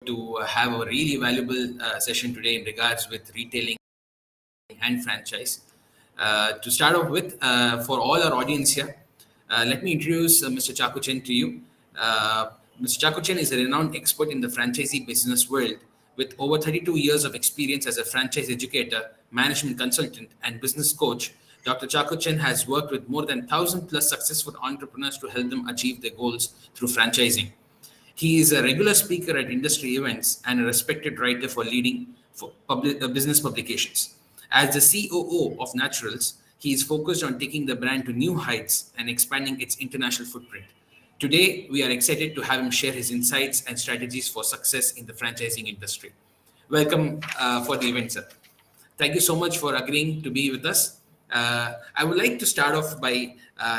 to have a really valuable session today in regards with retailing and franchise. To start off with, for all our audience here, let me introduce Mr. ChackoChen to you. Uh, Mr. ChackoChen is a renowned expert in the franchisee business world with over 32 years of experience as a franchise educator, management consultant, and business coach. Dr. ChackoChen has worked with more than 1,000 plus successful entrepreneurs to help them achieve their goals through franchising. He is a regular speaker at industry events and a respected writer for leading business publications. As the COO of Naturals, he is focused on taking the brand to new heights and expanding its international footprint. Today, we are excited to have him share his insights and strategies for success in the franchising industry. Welcome for the event, sir. Thank you so much for agreeing to be with us. I would like to start off by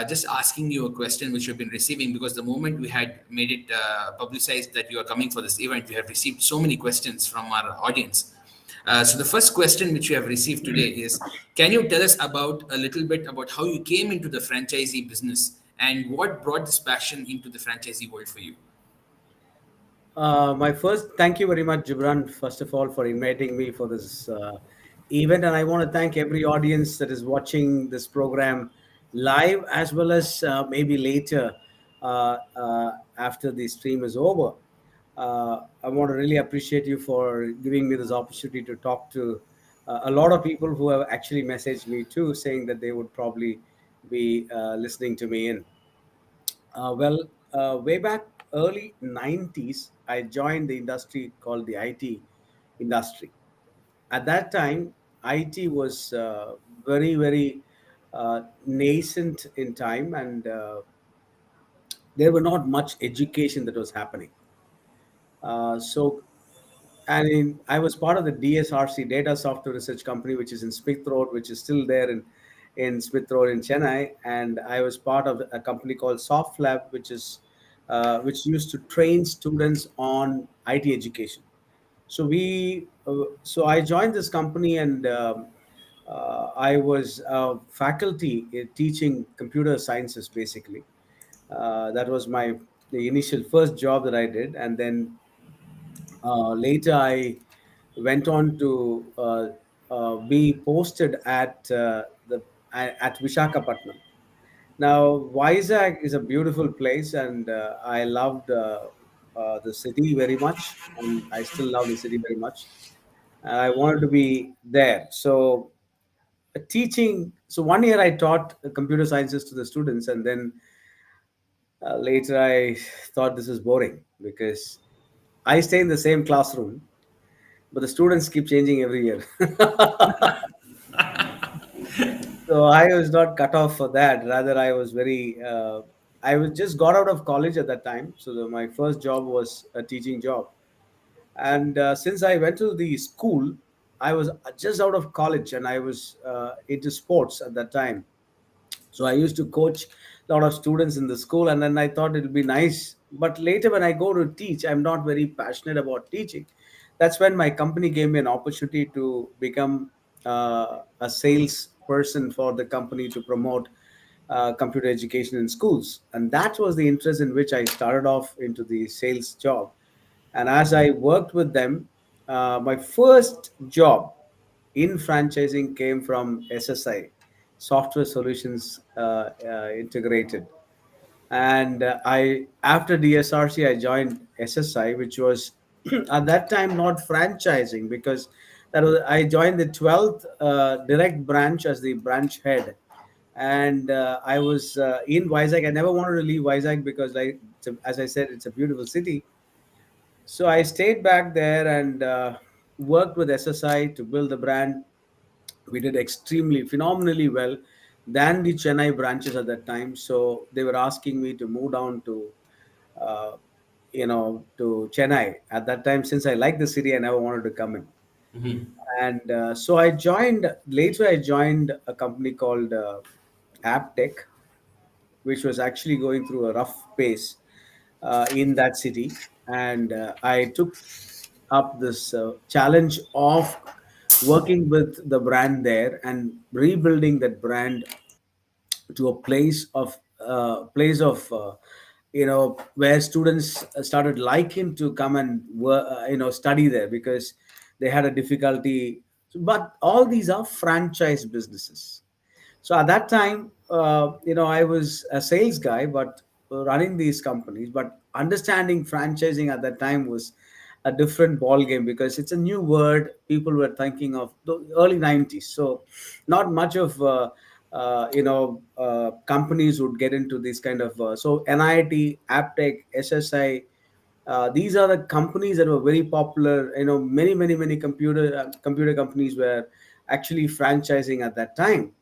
just asking you a question which we've been receiving, because the moment we had made it publicized that you are coming for this event, we have received so many questions from our audience. So the first question which we have received today is, can you tell us about a little bit about how you came into the franchisee business and what brought this passion into the franchisee world for you? My first, thank you very much, Jubran, first of all, for inviting me for this event. And I want to thank every audience that is watching this program live as well as maybe later after the stream is over. I want to really appreciate you for giving me this opportunity to talk to a lot of people who have actually messaged me too, saying that they would probably be listening to me in. Way back early 90s, I joined the industry called the IT industry. At that time, IT was very nascent in time, and there were not much education that was happening. So, I was part of the DSRC, Data Software Research Company, which is in Smith Road, which is still there in Smith Road in Chennai. And I was part of a company called Soft Lab, which used to train students on IT education. So I joined this company, and I was faculty teaching computer sciences basically. That was my the initial first job that I did, and then later, I went on to be posted at Vishakhapatnam. Now, Vizag is a beautiful place, and I loved the city very much, and I still love the city very much. I wanted to be there. So, teaching. So, 1 year I taught computer sciences to the students, and then later I thought this is boring because I stay in the same classroom, but the students keep changing every year. So I was not cut off for that. Rather, I was I was just got out of college at that time. So my first job was a teaching job. And since I went to the school, I was just out of college, and I was into sports at that time. So I used to coach a lot of students in the school, and then I thought it would be nice. But later, when I go to teach, I'm not very passionate about teaching. That's when my company gave me an opportunity to become a sales person for the company to promote computer education in schools. And that was the interest in which I started off into the sales job. And as I worked with them, my first job in franchising came from SSI, Software Solutions Integrated. And I after DSRC, I joined SSI, which was at that time not franchising, because I joined the 12th direct branch as the branch head. And I was in Vizag. I never wanted to leave Vizag because, like, as I said, it's a beautiful city. So I stayed back there and worked with SSI to build the brand. We did extremely phenomenally well than the Chennai branches at that time. So they were asking me to move down uh, to Chennai at that time. Since I liked the city, I never wanted to come in. And so I joined. Later, I joined a company called AppTech, which was actually going through a rough pace in that city. And I took up this challenge of working with the brand there and rebuilding that brand to a place of where students started liking to come and study there because they had a difficulty. But all these are franchise businesses. So at that time, I was a sales guy, but running these companies. But understanding franchising at that time was a different ball game because it's a new word. People were thinking of the early '90s, so not much of companies would get into this kind of. So NIT, Aptech, SSI. These are the companies that were very popular. Many computer companies were actually franchising at that time.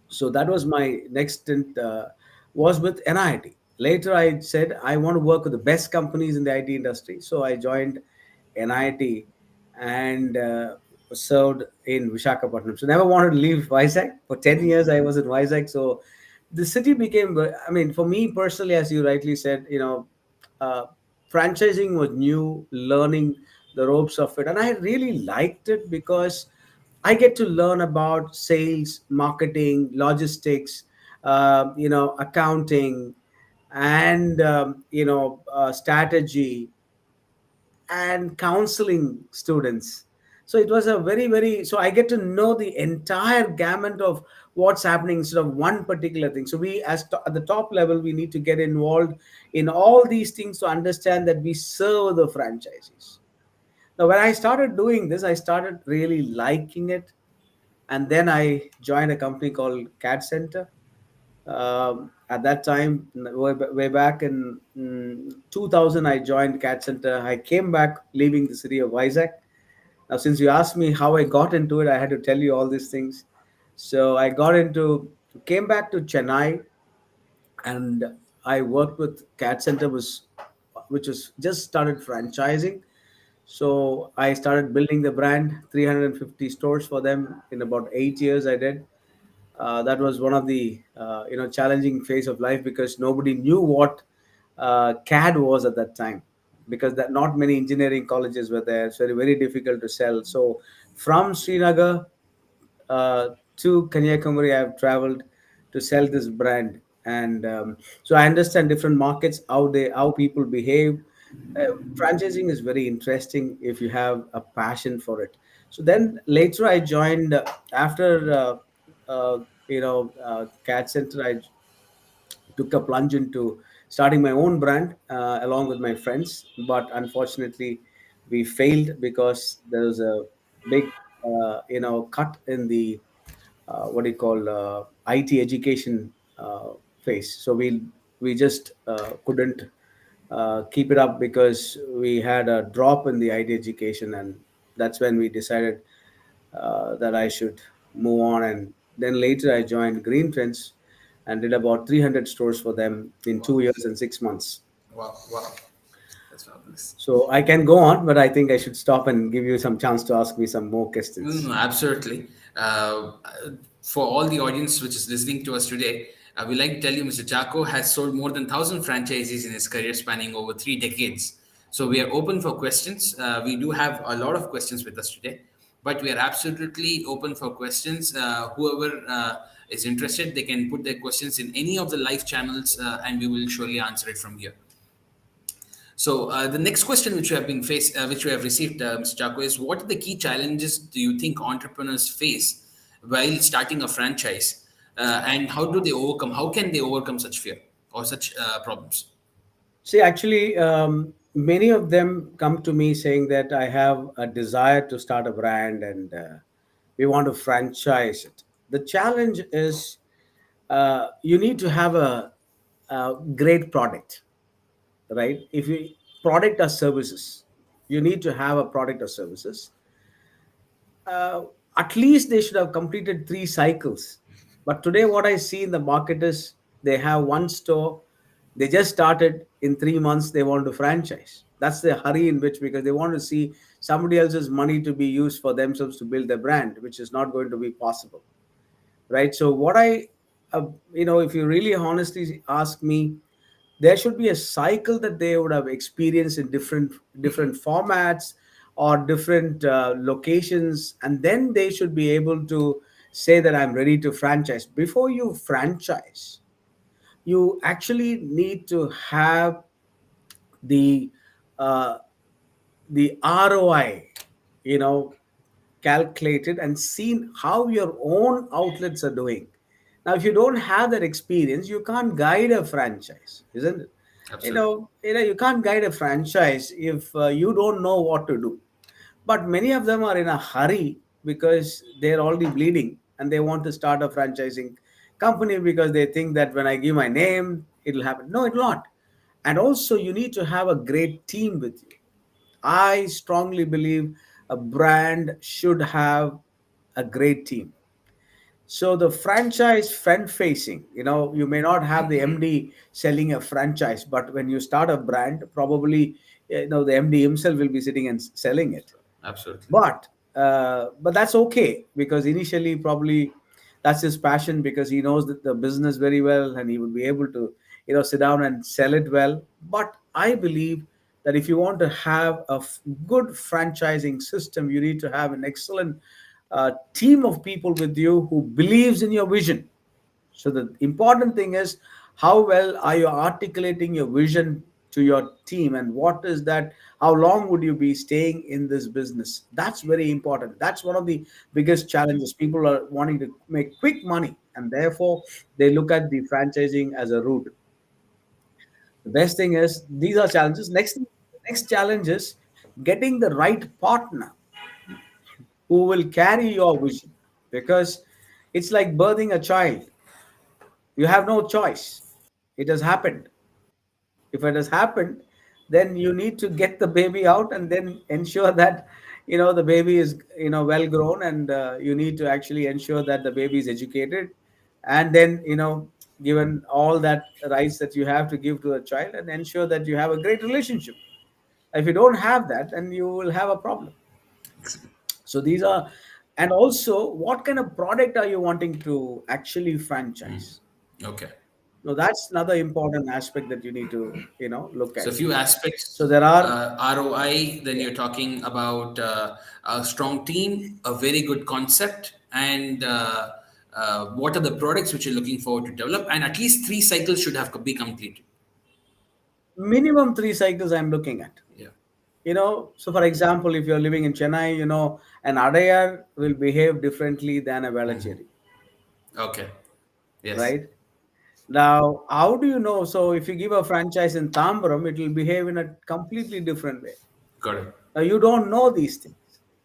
So that was my next stint, was with NIT. Later I said I want to work with the best companies in the IT industry, so I joined NIT and served in Visakhapatnam. So never wanted to leave Vizag. For 10 years I was in Vizag. So the city became, I mean, for me personally, as you rightly said, uh, franchising was new, learning the ropes of it, and I really liked it because I get to learn about sales, marketing, logistics, accounting, and strategy, and counseling students. So it was a very, very, so I get to know the entire gamut of what's happening instead of one particular thing. So we, at the top level, we need to get involved in all these things to understand that we serve the franchises. Now, when I started doing this, I started really liking it, and then I joined a company called CAD Center. At that time, way back in 2000, I joined CAD Center. I came back leaving the city of Vizag. Now, since you asked me how I got into it, I had to tell you all these things. So I came back to Chennai, and I worked with CAD Center, which was just started franchising. So I started building the brand, 350 stores for them in about 8 years. I did. That was one of the challenging phase of life because nobody knew what CAD was at that time, because that not many engineering colleges were there. So very difficult to sell. So from Srinagar to Kanyakumari, I've traveled to sell this brand, and so I understand different markets, how people behave. Franchising is very interesting if you have a passion for it. So then later I joined after CAD Center. I took a plunge into starting my own brand along with my friends, but unfortunately we failed because there was a big cut in the what do you call IT education phase. So we just couldn't keep it up because we had a drop in the IT education, and that's when we decided that I should move on. And then later I joined Green Trends and did about 300 stores for them in Wow. 2 years and 6 months. Wow. Wow. That's fabulous. So I can go on, but I think I should stop and give you some chance to ask me some more No, no, questions. no, absolutely. For all the audience which is listening to us today, we like to tell you Mr. Chaco has sold more than 1,000 franchises in his career spanning over 3 decades. So we are open for questions. We do have a lot of questions with us today, but we are absolutely open for questions. Whoever is interested, they can put their questions in any of the live channels, and we will surely answer it from here. So the next question which we have which we have received, Mr. Chaco, is what are the key challenges do you think entrepreneurs face while starting a franchise, and how do they overcome? How can they overcome such fear or such problems? See, actually, many of them come to me saying that I have a desire to start a brand, and we want to franchise it. The challenge is you need to have a great product, right? If you product or services, you need to have a product or services. uh, at least they should have completed 3 cycles. But today, what I see in the market is they have one store, they just started in 3 months, they want to franchise. That's the hurry in which, because they want to see somebody else's money to be used for themselves to build their brand, which is not going to be possible, right? So what if you really honestly ask me, there should be a cycle that they would have experienced in different formats or different locations, and then they should be able to say that I'm ready to franchise. Before you franchise, you actually need to have the uh, the ROI, you know, calculated and seen how your own outlets are doing. Now, if you don't have that experience, you can't guide a franchise, isn't it? Absolutely. You can't guide a franchise if you don't know what to do. But many of them are in a hurry because they're already bleeding and they want to start a franchising company because they think that when I give my name, it'll happen. No, it'll not. And also, you need to have a great team with you. I strongly believe a brand should have a great team. So the franchise front facing, you may not have the MD selling a franchise, but when you start a brand, probably the MD himself will be sitting and selling it. Absolutely. But that's okay because initially probably that's his passion because he knows that the business very well and he would be able to sit down and sell it well. But I believe that if you want to have a good franchising system, you need to have an excellent team of people with you who believes in your vision. So the important thing is how well are you articulating your vision to your team, and what is that? How long would you be staying in this business? That's very important. That's one of the biggest challenges. People are wanting to make quick money, and therefore they look at the franchising as a route. The best thing is these are challenges. Next challenge is getting the right partner who will carry your vision, because it's like birthing a child. You have no choice. It has happened. If it has happened, then you need to get the baby out and then ensure that the baby is well grown, and you need to actually ensure that the baby is educated, and then given all that rights that you have to give to a child, and ensure that you have a great relationship. If you don't have that, then you will have a problem. So these are, and also what kind of product are you wanting to actually franchise? Okay. No, that's another important aspect that you need to look So a at. few So aspects, there are, ROI, then yeah, you're talking about a strong team, a very good concept, and what are the products which you're looking forward to develop, and at least three cycles should have be completed. minimum 3 cycles I'm looking at. Yeah. So for example, if you're living in Chennai, an Adayar will behave differently than a Velacheri, Okay. Yes. right? Now, how do you know? So if you give a franchise in Tambaram, it will behave in a completely different way. Got it. Now, you don't know these things.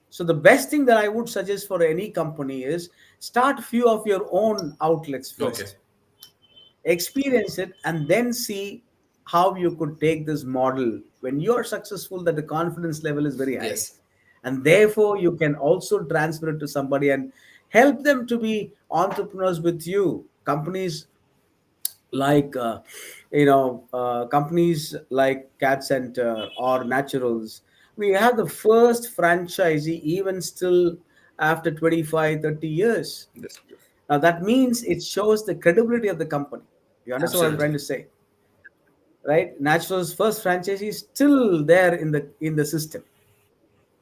So the best thing that I would suggest for any company is start few of your own outlets Okay. first, experience it, and then see how you could take this model. When you are successful, that the confidence level is very high, Yes. and therefore you can also transfer it to somebody and help them to be entrepreneurs with you. Companies like companies like Cat Center or Naturals, we have the first franchisee even still after 25, 30 years. Yes. Now that means it shows the credibility of the company. You understand what I'm trying Absolutely. to say, right? Natural's first franchisee is still there in the system.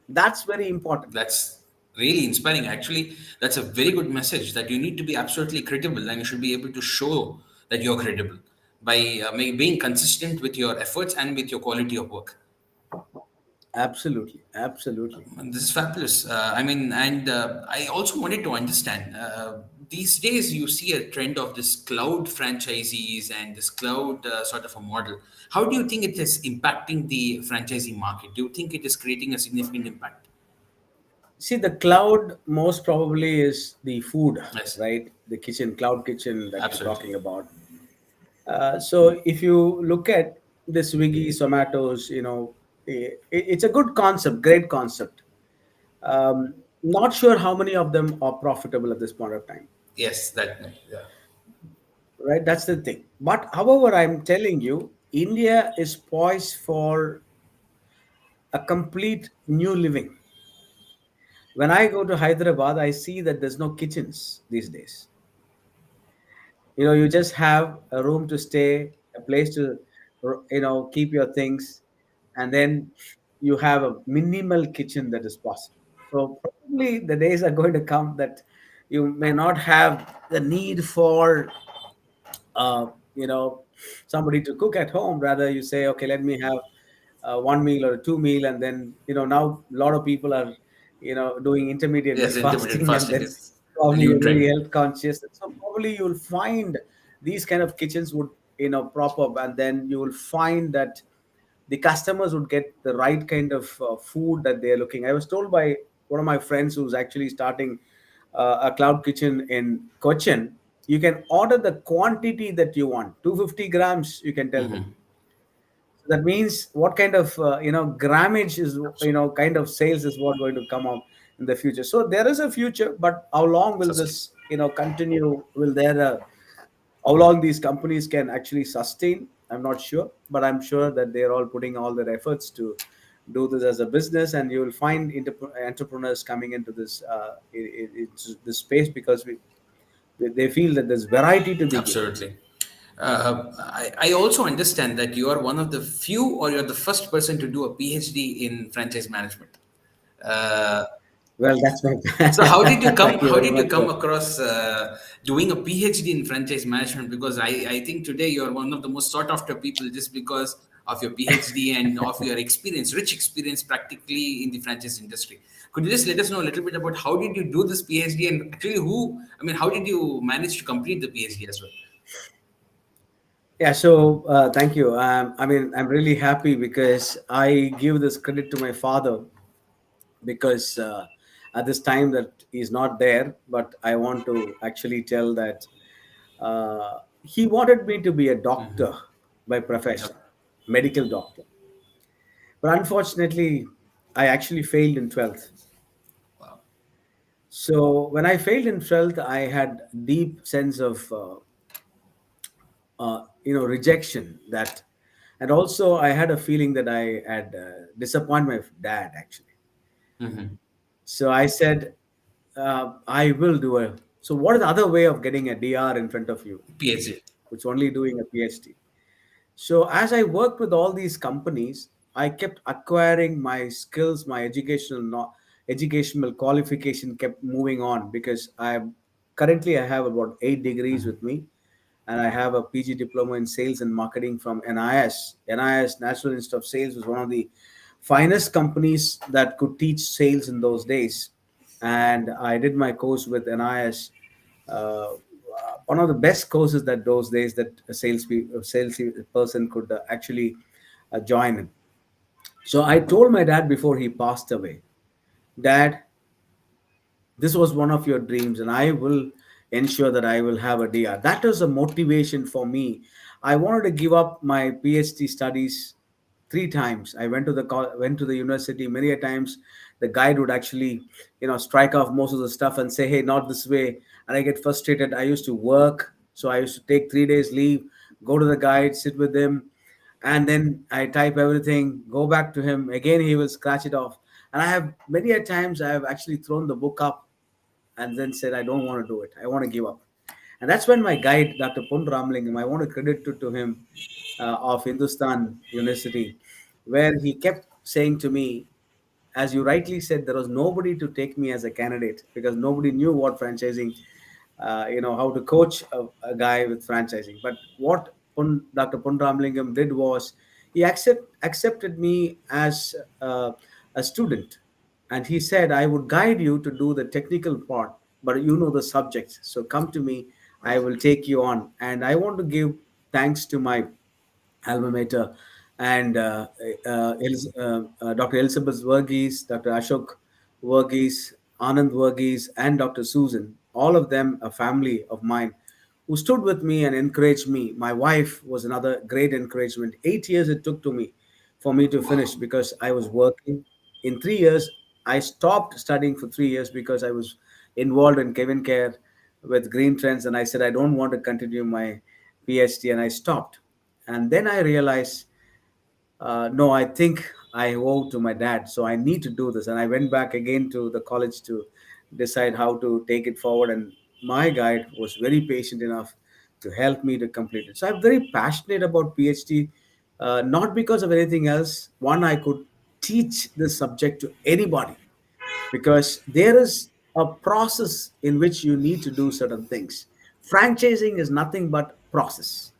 That's very important. That's really inspiring. Actually, that's a very good message that you need to be absolutely credible and you should be able to show that you're credible by being consistent with your efforts and with your quality of work. Absolutely, absolutely. And this is fabulous. I mean, and I also wanted to understand these days you see a trend of this cloud franchisees and this cloud sort of a model. How do you think it is impacting the franchising market? Do you think it is creating a significant impact? See, the cloud most probably is the food, Yes, right? The kitchen, cloud kitchen that you're absolutely. talking about. So if you look at the Swiggy, Zomatos, it's a good concept, great concept. Not sure how many of them are profitable at this point of time, Yes, that. Yeah. right? That's the thing. But however, I'm telling you, India is poised for a complete new living. When I go to Hyderabad, I see that there's no kitchens these days. You just have a room to stay, a place to keep your things, and then you have a minimal kitchen that is possible. So probably the days are going to come that you may not have the need for you know somebody to cook at home. Rather, you say, okay, let me have one meal or two meal, and then now a lot of people are doing intermediate Yes, intermittent fasting, and fasting then is the probably new you're very trend. health conscious. So probably you'll find these kind of kitchens would prop up, and then you will find that the customers would get the right kind of food that they're looking. I was told by one of my friends who's actually starting a cloud kitchen in Cochin. You can order the quantity that you want, 250 grams, you can tell them. Hmm. So that means what kind of grammage is kind of sales is what going to come up in the future. So there is a future, but how long will Sustain. this continue? Will there how long these companies can actually sustain? I'm not sure, but I'm sure that they're all putting all their efforts to do this as a business, and you will find entrepreneurs coming into this into this space because they feel that there's variety to be given. Absolutely. I also understand that you are one of the few, or you're the first person to do a PhD in franchise management. Uh, Well, that's my so how did you come? thank you How very did you much come for. across doing a PhD in franchise management? Because I think today you're one of the most sought after people just because of your PhD and of your experience, rich experience practically in the franchise industry. Could you just let us know a little bit about how did you do this PhD and actually who? I mean, how did you manage to complete the PhD as well? Yeah, so thank you. I mean, I'm really happy because I give this credit to my father because at this time that he's not there, but I want to actually tell that he wanted me to be a doctor by profession, medical doctor. But unfortunately, I actually failed in 12th. Wow. So when I failed in 12th, I had deep sense of rejection that, and also I had a feeling that I had disappointed my dad actually. Hmm. So I said, I will do a. So what is the other way of getting a DR in front of you? PhD. It's only doing a PhD. So as I worked with all these companies, I kept acquiring my skills, my educational qualification kept moving on because I have about 8 degrees with me, and I have a PG diploma in sales and marketing from NIS. NIS, National Institute of Sales, was one of the finest companies that could teach sales in those days. And I did my course with NIS, one of the best courses that those days that a sales person could actually join in. So I told my dad before he passed away, Dad, this was one of your dreams, and I will ensure that I will have a DR. That was a motivation for me. I wanted to give up my PhD studies 3 times. I went to the university many a times. The guide would actually strike off most of the stuff and say, hey, not this way, and I get frustrated. I used to work, so I used to take 3 days leave, go to the guide, sit with him, and then I type everything, go back to him again. He will scratch it off, and I have many a times I have actually thrown the book up and then said, I don't want to do it. I want to give up. And that's when my guide, Dr. Pun Ramlingam, I want to credit to him of Hindustan University, where he kept saying to me, as you rightly said, there was nobody to take me as a candidate because nobody knew what franchising, how to coach a guy with franchising. But what Dr. Pun Ramlingam did was he accepted me as a student, and he said, I would guide you to do the technical part, but you know the subjects. So come to me, I will take you on. And I want to give thanks to my alma mater, and Dr. Elizabeth Verghese, Dr. Ashok Verghese, Anand Verghese, and Dr. Susan, all of them a family of mine who stood with me and encouraged me. My wife was another great encouragement. 8 years it took to me for me to finish because I was working. In 3 years, I stopped studying for 3 years because I was involved in Kevin Care with Green Trends, and I said I don't want to continue my PhD, and I stopped. And then I realized, no, I think I owe to my dad, so I need to do this. And I went back again to the college to decide how to take it forward. And my guide was very patient enough to help me to complete it. So I'm very passionate about PhD, not because of anything else. One, I could teach this subject to anybody because there is a process in which you need to do certain things. Franchising is nothing but process.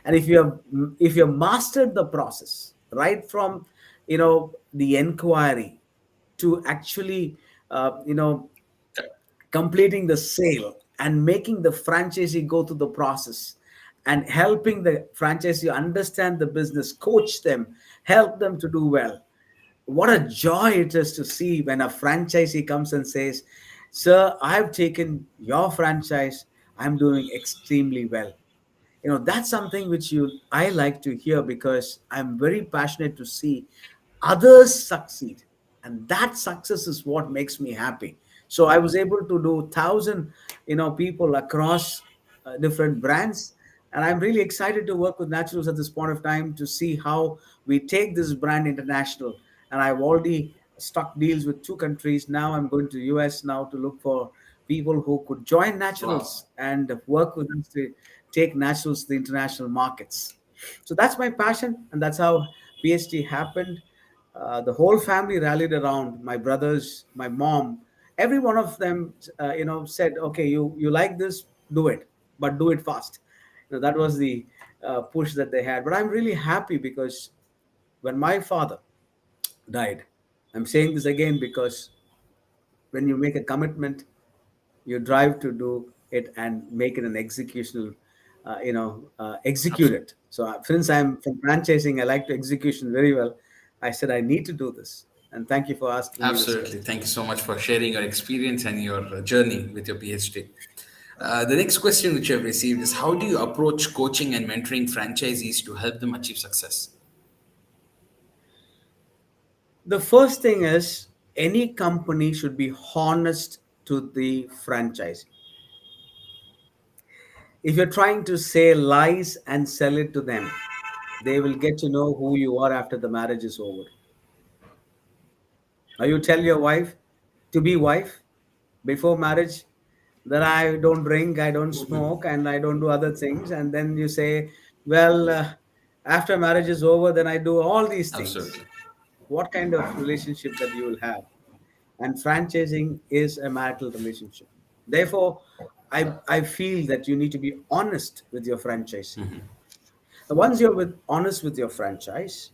And if you have mastered the process right from the inquiry to actually completing the sale and making the franchisee go through the process and helping the franchisee understand the business, coach them, help them to do well. What a joy it is to see when a franchisee comes and says, "Sir, I've taken your franchise, I'm doing extremely well." That's something which you I like to hear, because I'm very passionate to see others succeed, and that success is what makes me happy. So I was able to do 1,000 people across different brands, and I'm really excited to work with Naturals at this point of time to see how we take this brand international. And I've already struck deals with 2 countries. Now I'm going to US now to look for people who could join Wow. Naturals and work with us to take Naturals to the international markets. So that's my passion, and that's how PhD happened. The whole family rallied around, my brothers, my mom. Every one of them, said, "Okay, you like this, do it, but do it fast." That was the push that they had. But I'm really happy because when my father died, I'm saying this again because when you make a commitment, you drive to do it and make it an executional, execute Absolutely. it. So since I'm from franchising, I like to execution very well. I said I need to do this, and thank you for asking me this Absolutely. question. Thank you so much for sharing your experience and your journey with your PhD. The next question which I've received is, how do you approach coaching and mentoring franchisees to help them achieve success? The first thing is, any company should be honest to the franchisee. If you're trying to say lies and sell it to them, they will get to know who you are after the marriage is over. Now you tell your wife, to be wife, before marriage, that I don't drink, I don't smoke, and I don't do other things, and then you say, well, after marriage is over, then I do all these things. Absolutely. What kind of relationship that you will have? And franchising is a marital relationship. Therefore, I feel that you need to be honest with your franchisee. Once you're honest with your franchise,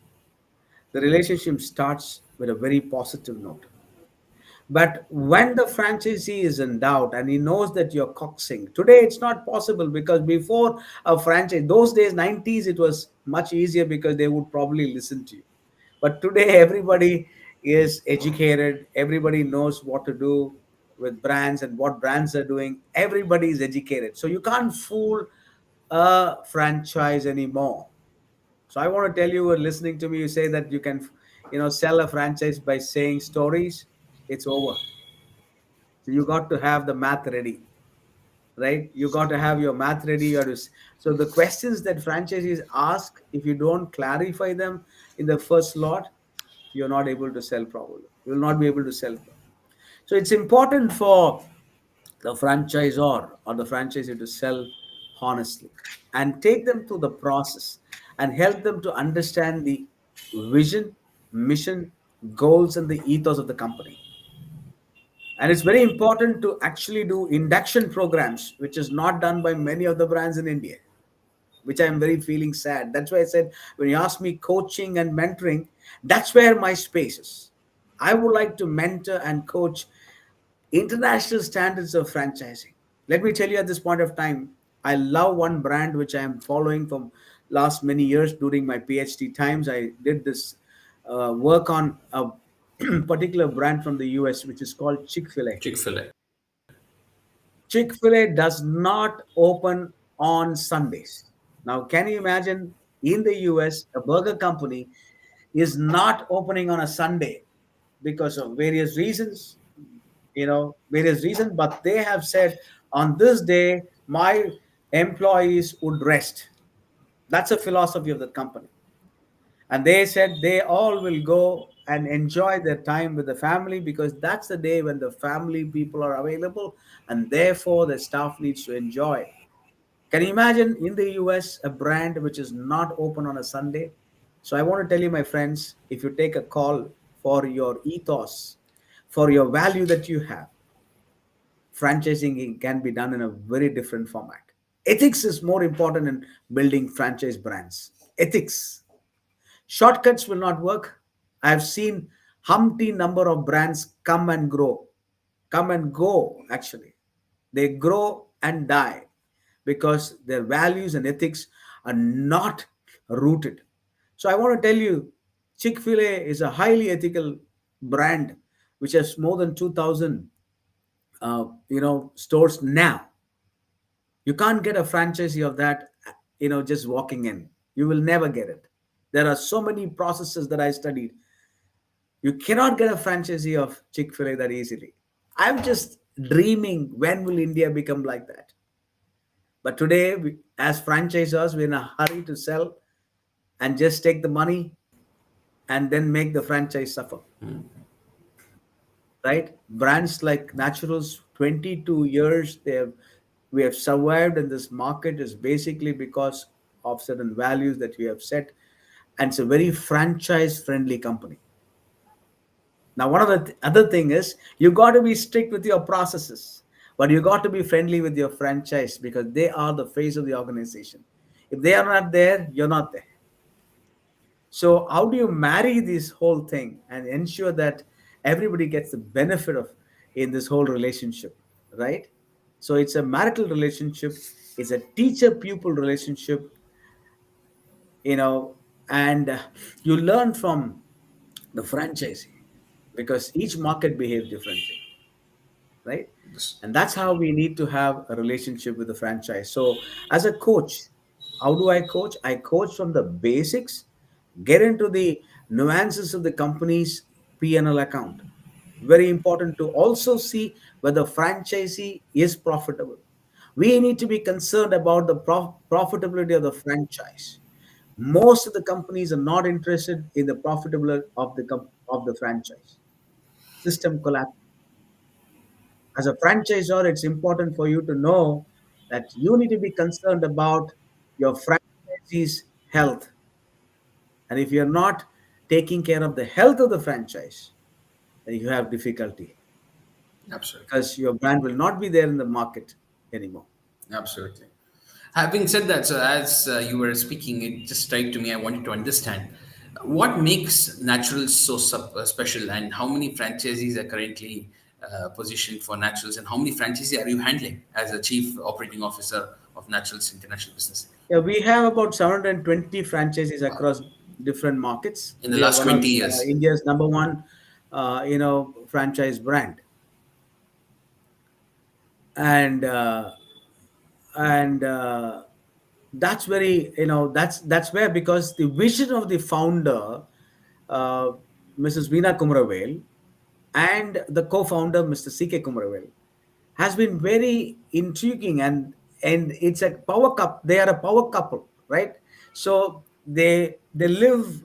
the relationship starts with a very positive note. But when the franchisee is in doubt and he knows that you're coxing, today it's not possible, because before a franchise, those days, 90s, it was much easier because they would probably listen to you. But today, everybody is educated, everybody knows what to do with brands and what brands are doing. Everybody is educated. So you can't fool a franchise anymore. So I want to tell you, listening to me, you say that you can, sell a franchise by saying stories. It's over. So you got to have the math ready, right? You got to have your math ready. So the questions that franchisees ask, if you don't clarify them in the first lot, you're not able to sell properly. You will not be able to sell. So it's important for the franchisor or the franchisee to sell honestly and take them through the process and help them to understand the vision, mission, goals, and the ethos of the company. And it's very important to actually do induction programs, which is not done by many of the brands in India, which I'm very feeling sad. That's why I said, when you ask me coaching and mentoring, that's where my space is. I would like to mentor and coach international standards of franchising. Let me tell you, at this point of time, I love one brand which I am following from last many years. During my PhD times, I did this work on a particular brand from the US, which is called Chick-fil-A. Chick fil A. Chick-fil-A does not open on Sundays. Now, can you imagine, in the US, a burger company is not opening on a Sunday because of various reasons, but they have said, on this day, my employees would rest. That's a philosophy of the company. And they said they all will go and enjoy their time with the family, because that's the day when the family people are available, and therefore the staff needs to enjoy. Can you imagine, in the US, a brand which is not open on a Sunday? So I want to tell you, my friends, if you take a call for your ethos, for your value that you have, franchising can be done in a very different format. Ethics is more important in building franchise brands. Ethics. Shortcuts will not work. I've seen humpty number of brands come and grow, come and go, actually. They grow and die because their values and ethics are not rooted. So I want to tell you, Chick fil A is a highly ethical brand which has more than 2,000 stores now. You can't get a franchisee of that, just walking in. You will never get it. There are so many processes that I studied. You cannot get a franchisee of Chick fil A that easily. I'm just dreaming when will India become like that. But today, as franchisors, we're in a hurry to sell and just take the money and then make the franchise suffer, right? Brands like Naturals, 22 years, we have survived in this market is basically because of certain values that we have set, and it's a very franchise friendly company. Now, one of the other thing is you got to be strict with your processes, but you got to be friendly with your franchise because they are the face of the organization. If they are not there, you're not there. So, how do you marry this whole thing and ensure that everybody gets the benefit of in this whole relationship, right? So, it's a marital relationship, it's a teacher-pupil relationship, you know, and you learn from the franchisee because each market behaves differently, right? Yes. And that's how we need to have a relationship with the franchise. So, as a coach, how do I coach? I coach from the basics, get into the nuances of the company's P&L account. Very important to also see whether franchisee is profitable. We need to be concerned about the profitability of the franchise. Most of the companies are not interested in the profitability of the franchise. System collapse. As a franchisor, it's important for you to know that you need to be concerned about your franchisee's health. And if you're not taking care of the health of the franchise, then you have difficulty Absolutely. because your brand will not be there in the market anymore. Absolutely. Having said that, so as you were speaking, it just struck to me. I wanted to understand what makes Naturals so special, and how many franchisees are currently positioned for Naturals, and how many franchisees are you handling as a chief operating officer of Naturals International Business? Yeah, we have about 720 franchises Wow. across different markets. In the We are last one of 20 years. India's number one, franchise brand, and and that's very that's where, because the vision of the founder, uh, Mrs. Veena Kumaravel, and the co-founder, Mr. CK Kumaravel, has been very intriguing, and it's a power couple. They are a power couple, right? So they live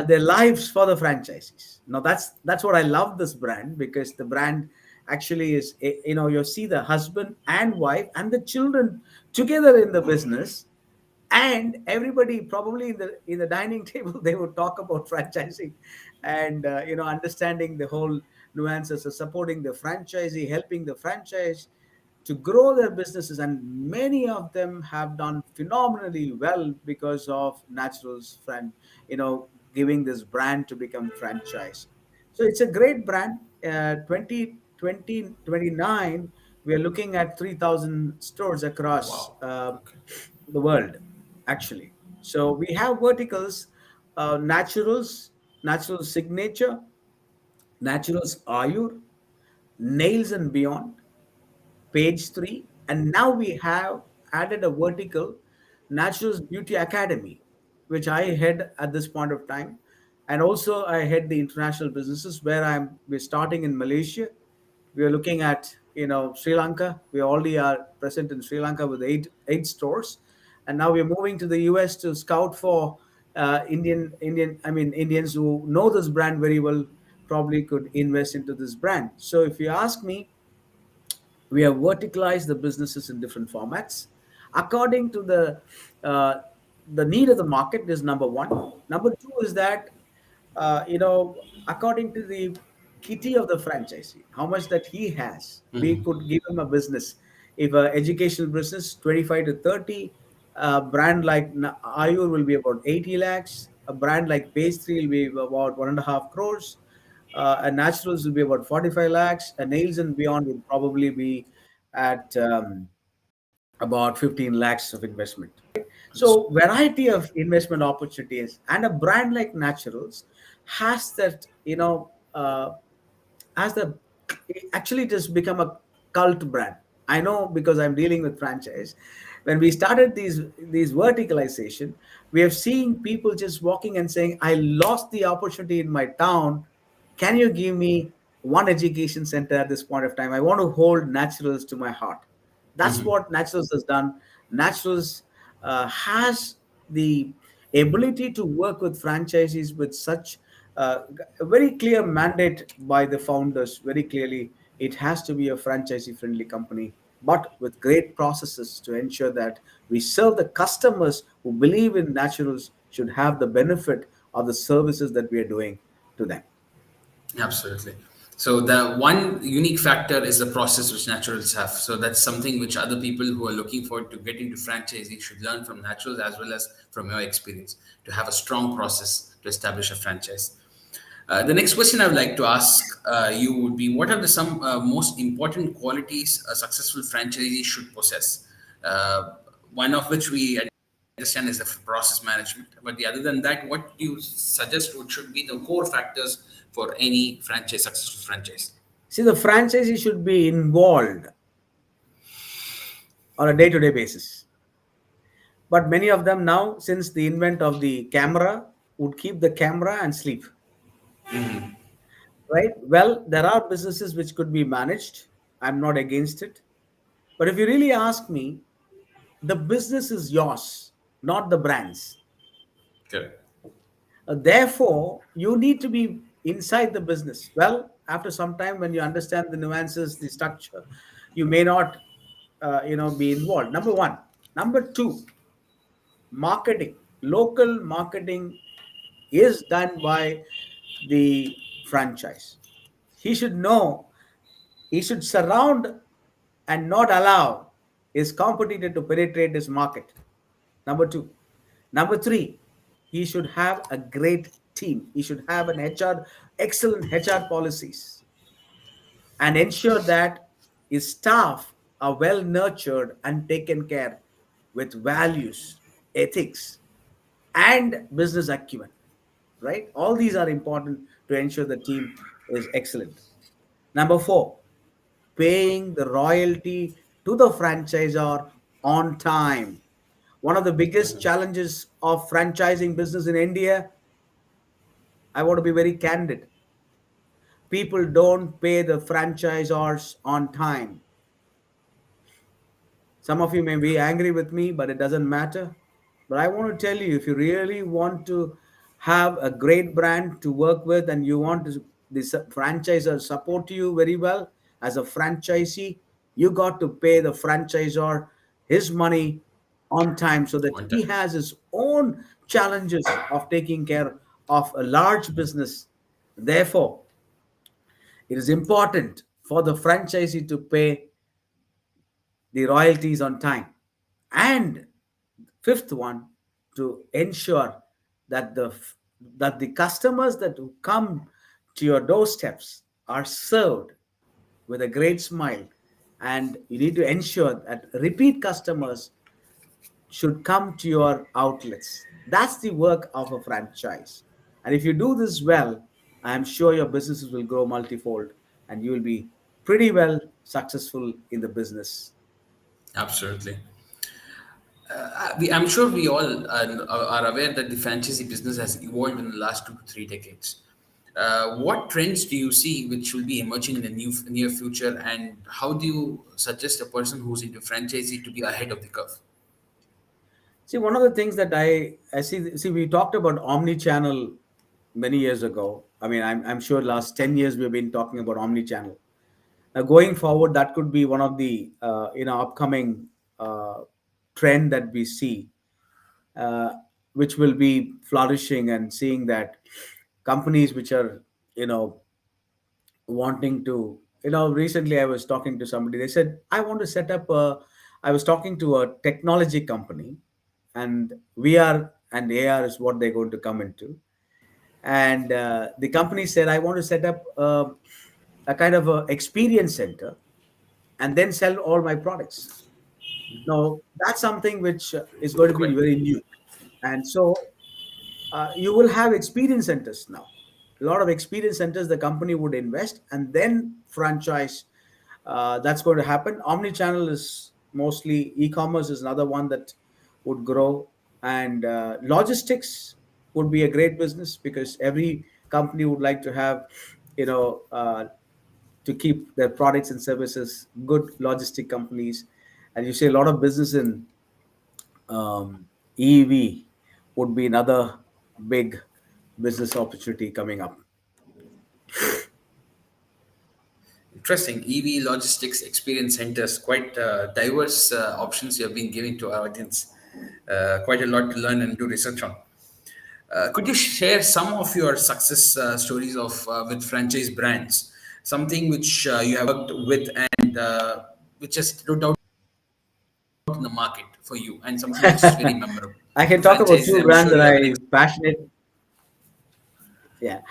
their lives for the franchises. Now that's what I love this brand, because the brand actually is, you see the husband and wife and the children together in the business, and everybody probably in the dining table they would talk about franchising, and understanding the whole nuances of supporting the franchisee, helping the franchise to grow their businesses, and many of them have done phenomenally well because of Naturals friend, giving this brand to become franchise. So it's a great brand. 2029, we are looking at 3,000 stores across Wow. Okay. the world, actually. So we have verticals: natural signature, naturals ayur, nails and beyond, page 3, and now we have added a vertical, Naturals Beauty Academy, which I head at this point of time. And also I head the international businesses, where we're starting in Malaysia. We are looking at Sri Lanka. We already are present in Sri Lanka with eight stores, and now we're moving to the US to scout for Indians who know this brand very well, probably could invest into this brand. So if you ask me, we have verticalized the businesses in different formats according to uh, the need of the market, is number one. Number two is that, according to the kitty of the franchisee, how much that he has, we could give him a business. If a educational business, 25 to 30, a brand like Ayur will be about 80 lakhs, a brand like Page 3 will be about 1.5 crores, and Naturals will be about 45 lakhs, and Nails and Beyond will probably be at about 15 lakhs of investment. So variety of investment opportunities, and a brand like Naturals has that, has the, actually it has become a cult brand. I know because I'm dealing with franchise. When we started these verticalization, we have seen people just walking and saying, I lost the opportunity in my town, can you give me one education center at this point of time? I want to hold Naturals to my heart. That's what Naturals has done. Naturals has the ability to work with franchisees with such a very clear mandate by the founders. Very clearly, it has to be a franchisee friendly company, but with great processes to ensure that we serve the customers who believe in Naturals should have the benefit of the services that we are doing to them. Absolutely. So the one unique factor is the process which Naturals have. So that's something which other people who are looking forward to get into franchising should learn from Naturals as well as from your experience to have a strong process to establish a franchise. The next question I would like to ask you would be: what are the some most important qualities a successful franchisee should possess? One of which we understand is the process management. But the other than that, what do you suggest would should be the core factors for any franchise, successful franchise? See, the franchisee should be involved on a day to day basis. But many of them now, since the invent of the camera, would keep the camera and sleep. Right? Well, there are businesses which could be managed. I'm not against it. But if you really ask me, the business is yours, not the brand's. Correct. Therefore, you need to be inside the business. Well, after some time, when you understand the nuances, the structure, you may not, be involved. Number one. Number two, marketing. Local marketing is done by the franchise. He should know, he should surround and not allow his competitor to penetrate his market. Number two. Number three, he should have a great team. He should have an excellent HR policies, and ensure that his staff are well nurtured and taken care with values, ethics, and business acumen. Right? All these are important to ensure the team is excellent. Number four, paying the royalty to the franchisor on time. One of the biggest challenges of franchising business in India, I want to be very candid. People don't pay the franchisors on time. Some of you may be angry with me, but it doesn't matter. But I want to tell you, if you really want to have a great brand to work with, and you want to, this franchisor support you very well as a franchisee, you got to pay the franchisor his money on time, so that On he time. has his own challenges of taking care of a large business. Therefore, it is important for the franchisee to pay the royalties on time. And fifth one, to ensure that the customers that come to your doorsteps are served with a great smile. And you need to ensure that repeat customers should come to your outlets. That's the work of a franchise. And if you do this well, I am sure your businesses will grow multifold, and you will be pretty well successful in the business. Absolutely. I'm sure we all are aware that the franchisee business has evolved in the last 2 to 3 decades. What trends do you see which will be emerging in the near future, and how do you suggest a person who's into franchisee to be ahead of the curve? See, one of the things that I see, we talked about omni-channel many years ago. I mean, I'm sure last 10 years we've been talking about omni-channel. Now, going forward, that could be one of the, upcoming trend that we see, uh, which will be flourishing, and seeing that companies which are, you know, wanting to recently I was talking to somebody. They said, I want to set up a, I was talking to a technology company, and VR and AR is what they're going to come into. And the company said, I want to set up a kind of a experience center and then sell all my products. Now, that's something which is going to be Quite very new. And so you will have experience centers now. A lot of experience centers the company would invest and then franchise. That's going to happen. Omnichannel is mostly e-commerce is another one that would grow, and logistics would be a great business because every company would like to have, you know, to keep their products and services good logistic companies, and you see a lot of business in EV would be another big business opportunity coming up. interesting. EV logistics experience centers, quite diverse options you have been giving to our audience. Quite a lot to learn and do research on. Could you share some of your success stories of with franchise brands? Something which you have worked with and which has stood out in the market for you, and something which is very memorable. I can talk about Franchises, two I'm brands sure that you have an I passionate. Yeah,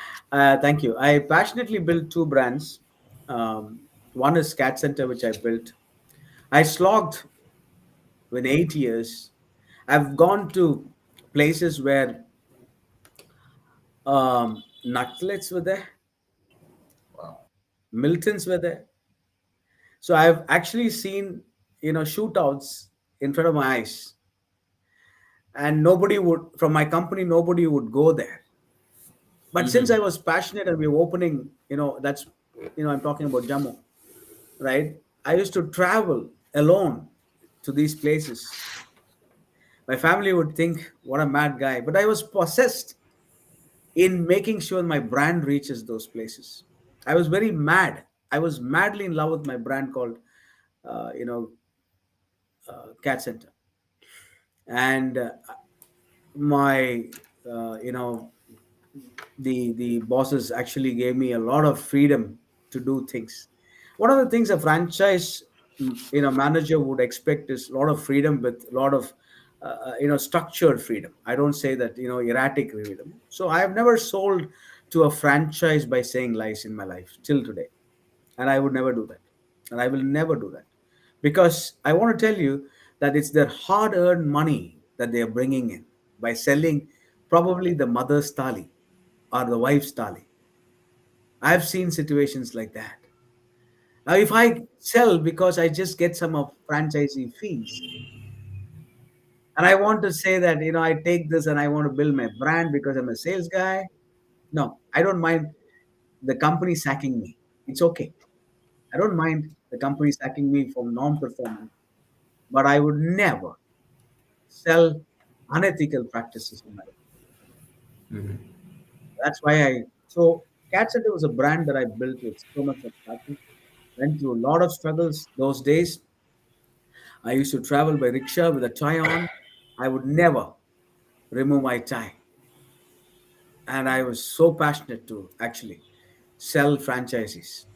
thank you. I passionately built two brands. One is Cat Center, which I built. I slogged in 8 years. I've gone to places where Nutlets were there, wow. Miltons were there. So I've actually seen, shootouts in front of my eyes, and nobody would from my company, nobody would go there. But since I was passionate and we were opening, that's, I'm talking about Jammu, right? I used to travel alone to these places. My family would think, what a mad guy. But I was possessed in making sure my brand reaches those places. I was very mad. I was madly in love with my brand called, uh, you know, Cat Center. And my, you know, the bosses actually gave me a lot of freedom to do things. One of the things a franchise manager would expect is a lot of freedom with a lot of structured freedom. I don't say that erratic freedom. So I have never sold to a franchise by saying lies in my life till today, and I would never do that, and I will never do that, because I want to tell you that it's their hard earned money that they are bringing in by selling probably the mother's thali or the wife's thali. I've seen situations like that. Now, if I sell because I just get some of franchisee fees, and I want to say that I take this and I want to build my brand because I'm a sales guy, no, I don't mind the company sacking me. It's okay. I don't mind the company sacking me for non-performance, but I would never sell unethical practices in my life. That's why so Cat Center was a brand that I built with so much of passion. Went through a lot of struggles those days. I used to travel by rickshaw with a tie on. I would never remove my tie. And I was so passionate to actually sell franchises.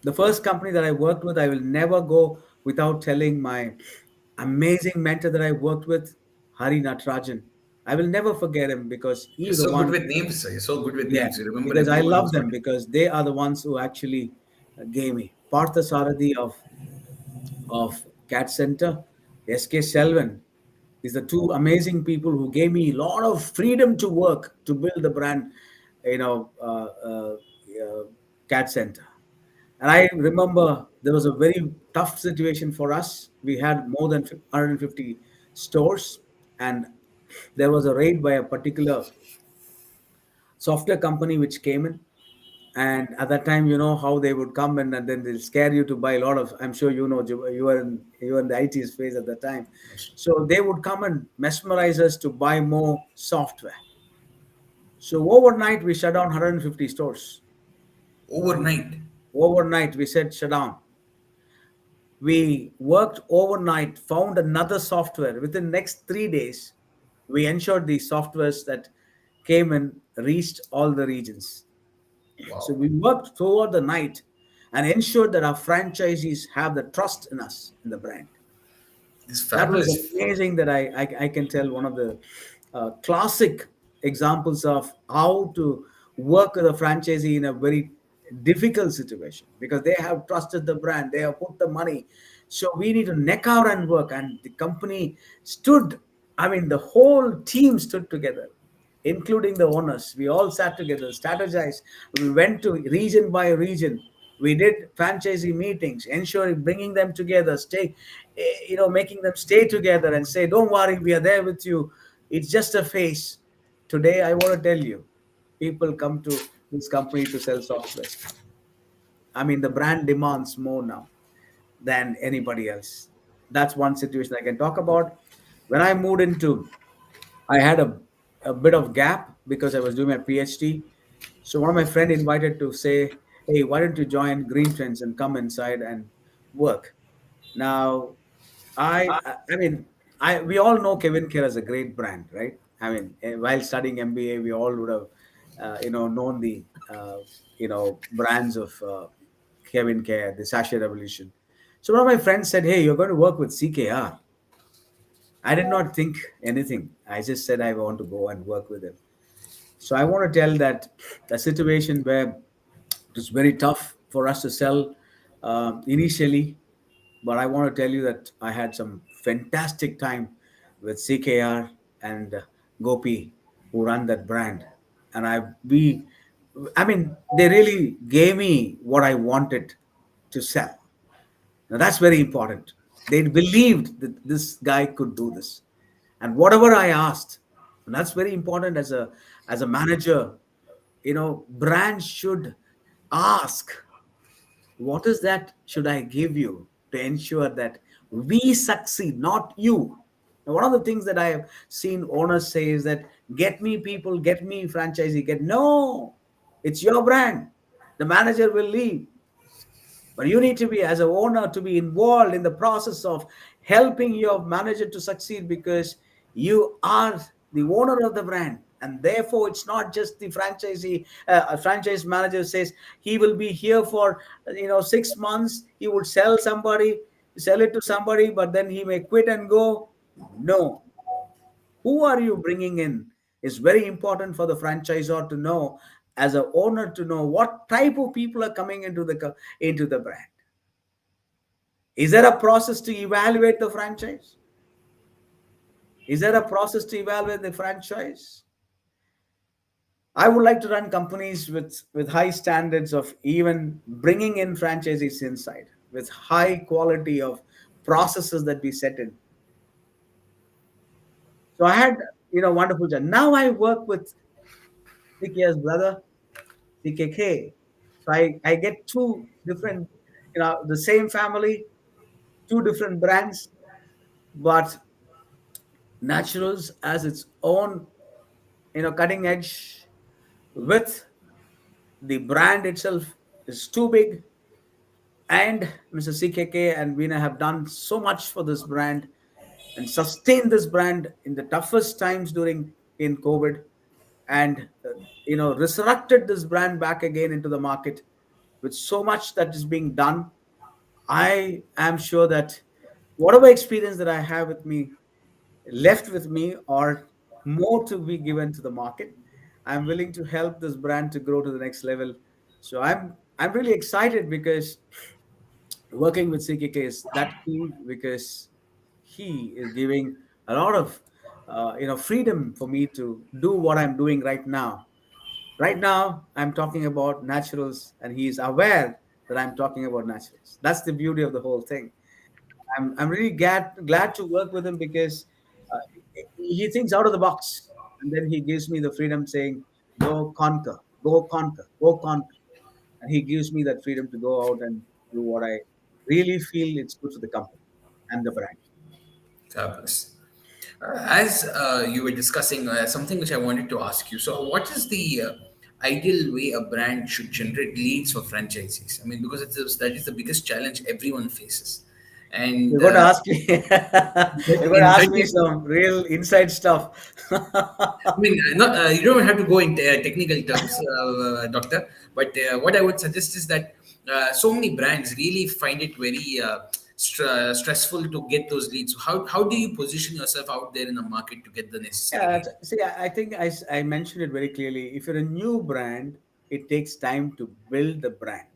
The first company that I worked with, I will never go without telling my amazing mentor that I worked with, Hari Natarajan. I will never forget him because he You're was the so good one. with names, sir. You're so good with Yeah, names. You remember because I everyone love who's them working. because they are the ones who actually gave me Partha Saradi of Cat Center, SK Selvan. These are two amazing people who gave me a lot of freedom to work to build the brand, you know, uh, uh, uh, Cat Center. And I remember there was a very tough situation for us. We had more than 150 stores, and there was a raid by a particular software company which came in. And at that time, you know how they would come in and then they'll scare you to buy a lot of. I'm sure you were in the IT space at that time, so they would come and mesmerize us to buy more software. So overnight we shut down 150 stores. Overnight. Overnight we said shut down. We worked overnight, found another software. Within next 3 days, we ensured the softwares that came in reached all the regions. So Wow. we worked throughout the night. and ensured that our franchisees have the trust in us, in the brand. It's That was fabulous. amazing. That I can tell one of the classic examples of how to work with a franchisee in a very difficult situation, because they have trusted the brand, they have put the money. So we need to neck out and work. And the company stood, I mean, the whole team stood together, including the owners. We all sat together, strategized. We went to region by region. We did franchisee meetings, ensuring bringing them together, making them stay together and say, "Don't worry, we are there with you. It's just a phase." Today, I want to tell you, people come to this company to sell software. I mean, the brand demands more now than anybody else. That's one situation I can talk about. When I moved into, I had a bit of gap because I was doing my PhD. So one of my friend invited to say, "Hey, why don't you join Green Trends and come inside and work?" Now, I mean, I we all know Kevin Care as a great brand, right? I mean, while studying MBA, we all would have, known the, brands of Kevin Care, the Sachet Revolution. So one of my friends said, "Hey, you're going to work with CKR." I did not think anything. I just said I want to go and work with him. So I want to tell that the situation where it was very tough for us to sell initially, but I want to tell you that I had some fantastic time with CKR and Gopi, who run that brand, and I mean, they really gave me what I wanted to sell. Now that's very important. They believed that this guy could do this, and whatever I asked, and that's very important as a manager. Brands should ask, what is that should I give you to ensure that we succeed, not you. Now, one of the things that I have seen owners say is that, get me people, get me franchisee, get no, it's your brand. The manager will leave, but you need to be, as an owner, to be involved in the process of helping your manager to succeed, because you are the owner of the brand. And therefore, it's not just the franchisee. A franchise manager says he will be here for 6 months. He would sell it to somebody, but then he may quit and go. No, who are you bringing in is very important for the franchisor to know, as a owner, to know what type of people are coming into the brand. Is there a process to evaluate the franchise? Is there a process to evaluate the franchise? I would like to run companies with high standards of even bringing in franchisees inside, with high quality of processes that we set in. So I had, wonderful job. Now I work with CK's brother, CKK. So I get two different, the same family, two different brands, but Naturals as its own, cutting edge, with the brand itself is too big. And Mr. CKK and Veena have done so much for this brand and sustained this brand in the toughest times during in COVID, and resurrected this brand back again into the market with so much that is being done. I am sure that whatever experience that I have with me, left with me, or more to be given to the market, I'm willing to help this brand to grow to the next level. So I'm really excited, because working with CKK is that key, because he is giving a lot of freedom for me to do what I'm doing right now. Right now, I'm talking about naturals, and he is aware that I'm talking about naturals. That's the beauty of the whole thing. I'm really glad to work with him, because uh, he thinks out of the box, and then he gives me the freedom, saying, "Go conquer, go conquer, go conquer," and he gives me that freedom to go out and do what I really feel it's good for the company and the brand. Fabulous. As you were discussing, something which I wanted to ask you. So, what is the ideal way a brand should generate leads for franchisees? I mean, because that is the biggest challenge everyone faces. You're And going to ask me. You're going to in ask me 30, some real inside stuff. I mean, not you don't have to go in technical terms, doctor. But what I would suggest is that so many brands really find it very stressful to get those leads. How do you position yourself out there in the market to get the necessary Yeah, leads? see, I think I mentioned it very clearly. If you're a new brand, it takes time to build the brand.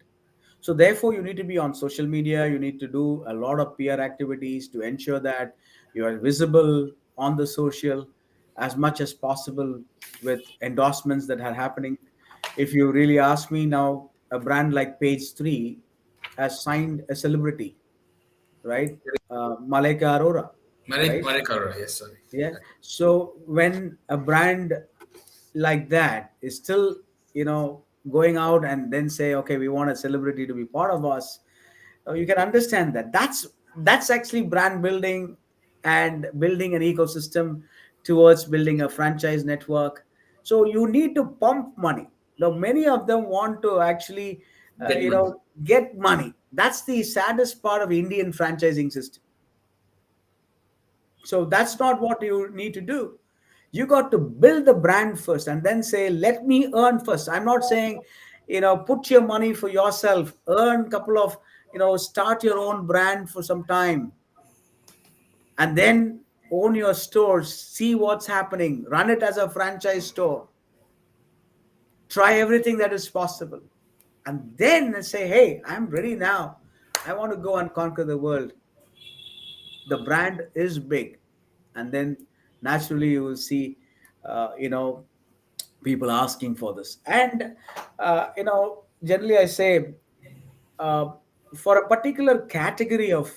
So therefore, you need to be on social media. You need to do a lot of PR activities to ensure that you are visible on the social as much as possible with endorsements that are happening. If you really ask me now, a brand like Page Three has signed a celebrity, right? Malika Arora, right? Marek Arora, yes, sorry. Yeah. So when a brand like that is still, going out and then say, okay, we want a celebrity to be part of us, you can understand that that's actually brand building and building an ecosystem towards building a franchise network. So you need to pump money. Now many of them want to actually Get money. get money. That's the saddest part of Indian franchising system. So that's not what you need to do. You got to build the brand first and then say, let me earn first. I'm not saying, put your money for yourself, earn a couple of, start your own brand for some time and then own your stores, see what's happening, run it as a franchise store, try everything that is possible. And then say, hey, I'm ready now. I want to go and conquer the world. The brand is big. And then naturally you will see people asking for this. And generally I say, uh, for a particular category of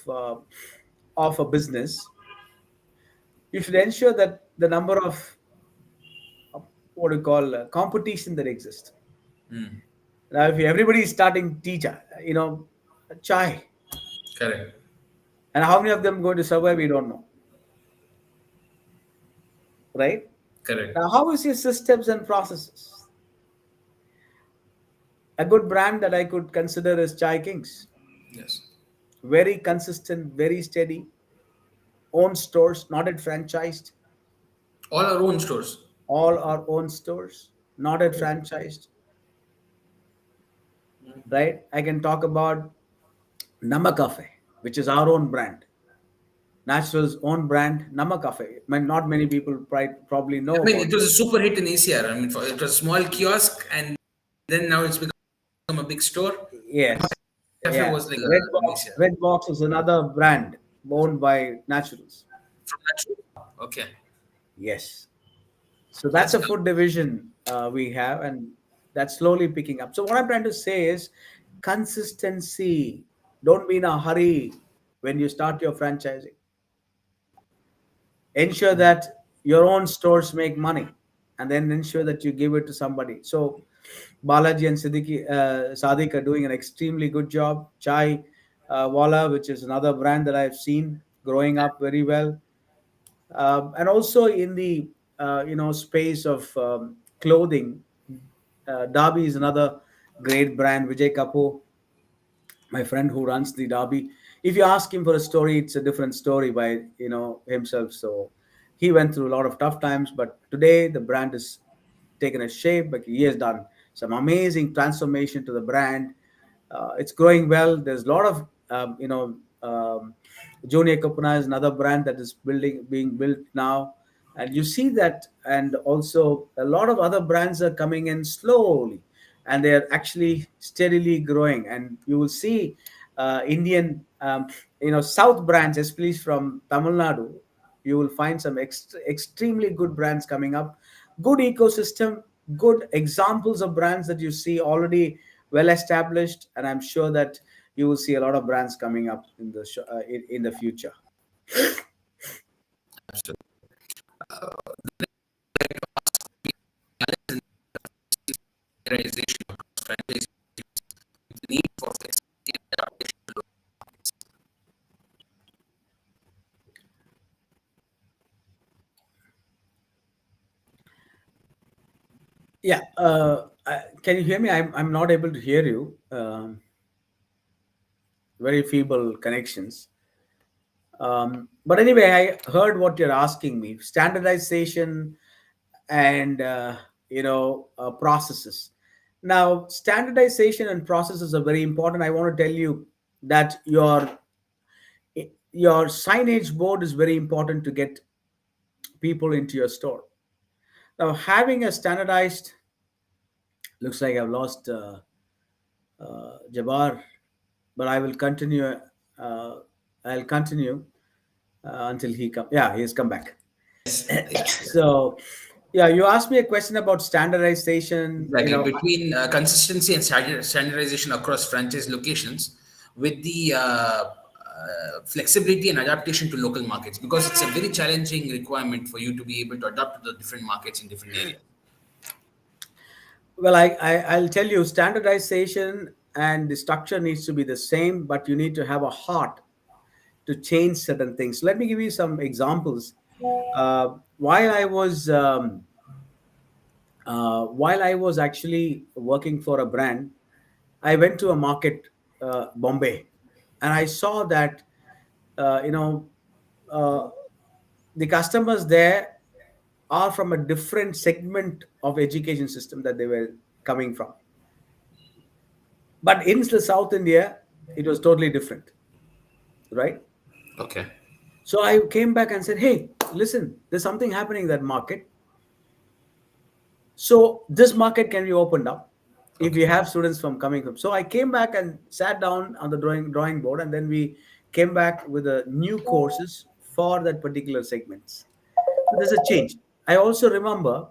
a business, you should ensure that the number of what do you call competition that exists. Mm, Now if everybody is starting teacher, chai, correct. and how many of them going to survive, we don't know, right? Correct. Now how is your systems and processes? A good brand that I could consider is Chai Kings. Yes. Very consistent, very steady, own stores, not at franchised, All our own stores. all our own stores, not at franchised, right? I can talk about Nama Cafe, which is our own brand, Natural's own brand, Nama Cafe. Not many people probably know I mean, about it was it. a super hit in ACR. I mean, it was a small kiosk, and then now it's become a big store. Yes, Cafe yeah. was like in Redbox, ACR. Redbox is another brand owned by Naturals. From that, okay, Yes. So that's that's a food division we have, and that's slowly picking up. So what I'm trying to say is consistency. Don't be in a hurry when you start your franchising. Ensure that your own stores make money, and then ensure that you give it to somebody. So Balaji and Sadiq are doing an extremely good job. Chai Wala, which is another brand that I've seen growing up very well, and also in the space of clothing. Darby is another great brand. Vijay Kapoor, my friend who runs the Derby. If you ask him for a story, it's a different story by himself. So he went through a lot of tough times, but today the brand is taken a shape. But he has done some amazing transformation to the brand. It's growing well. There's a lot of Junior Kapuna is another brand that is being built now, and you see that, and also a lot of other brands are coming in slowly, and they are actually steadily growing. And you will see Indian, South brands, especially from Tamil Nadu. You will find some extremely good brands coming up, good ecosystem, good examples of brands that you see already well established, and I'm sure that you will see a lot of brands coming up in in the future. absolutely. Standardization across franchise, the need for flexibility and adaptation to local markets. Yeah, can you hear me? I'm not able to hear you. Very feeble connections. But anyway, I heard what you're asking me. Standardization and processes. Now, standardization and processes are very important. I want to tell you that your signage board is very important to get people into your store. Now, having a standardized, looks like I've lost Jabbar, but I will continue. Uh, I'll continue until he come. Yeah, he's come back. Yes, yes. So, yeah, you asked me a question about standardization. Exactly. Between consistency and standardization across franchise locations with the flexibility and adaptation to local markets, because it's a very challenging requirement for you to be able to adapt to the different markets in different areas. Well, I'll tell you, standardization and the structure needs to be the same, but you need to have a heart to change certain things. Let me give you some examples. While I was while I was actually working for a brand, I went to a market, Bombay, and I saw that uh, you know uh, the customers there are from a different segment of education system that they were coming from. But in the South India, it was totally different, right? Okay. So I came back and said, "Hey, listen, there's something happening in that market. So this market can be opened up if we Okay. have students from coming from." So I came back and sat down on the drawing board, and then we came back with a new courses for that particular segments. So there's a change. I also remember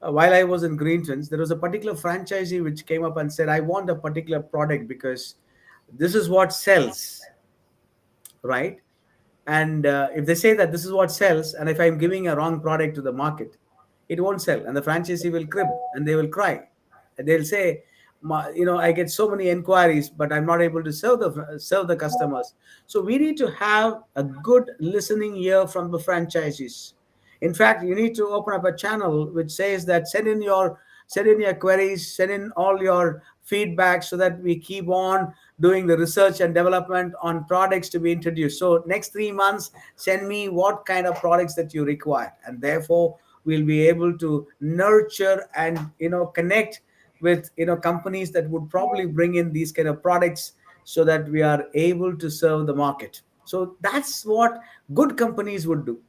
while I was in Green Twins, there was a particular franchisee which came up and said, "I want a particular product because this is what sells, right?" And if they say that this is what sells, and if I'm giving a wrong product to the market, it won't sell, and the franchisee will crib and they will cry, and they'll say, I get so many inquiries, but I'm not able to serve the customers." So we need to have a good listening ear from the franchisees. In fact, you need to open up a channel which says that send in your queries, send in all your feedback, so that we keep on doing the research and development on products to be introduced. So next 3 months, send me what kind of products that you require, and therefore we'll be able to nurture and connect with companies that would probably bring in these kind of products, so that we are able to serve the market. So that's what good companies would do.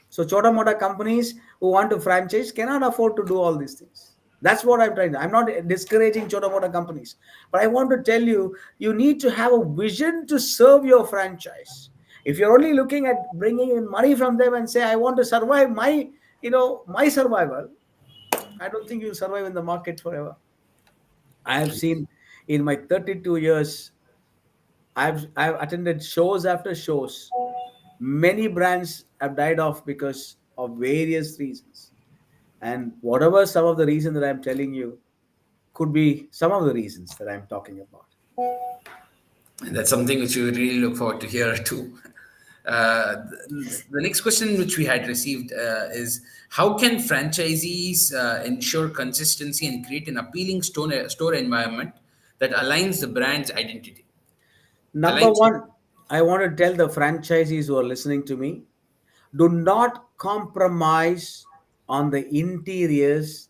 So chota mota companies who want to franchise cannot afford to do all these things. That's what I'm trying to. I'm not discouraging chota mota companies, but I want to tell you, you need to have a vision to serve your franchise. If you're only looking at bringing in money from them and say, "I want to survive my survival," I don't think you'll survive in the market forever. I have seen in my 32 years, I've attended shows after shows. Many brands have died off because of various reasons. And whatever some of the reasons that I'm telling you could be some of the reasons that I'm talking about. And that's something which we really look forward to hear too. The next question which we had received is, how can franchisees ensure consistency and create an appealing store environment that aligns the brand's identity? Number Aligns. one, I want to tell the franchisees who are listening to me, do not compromise on the interiors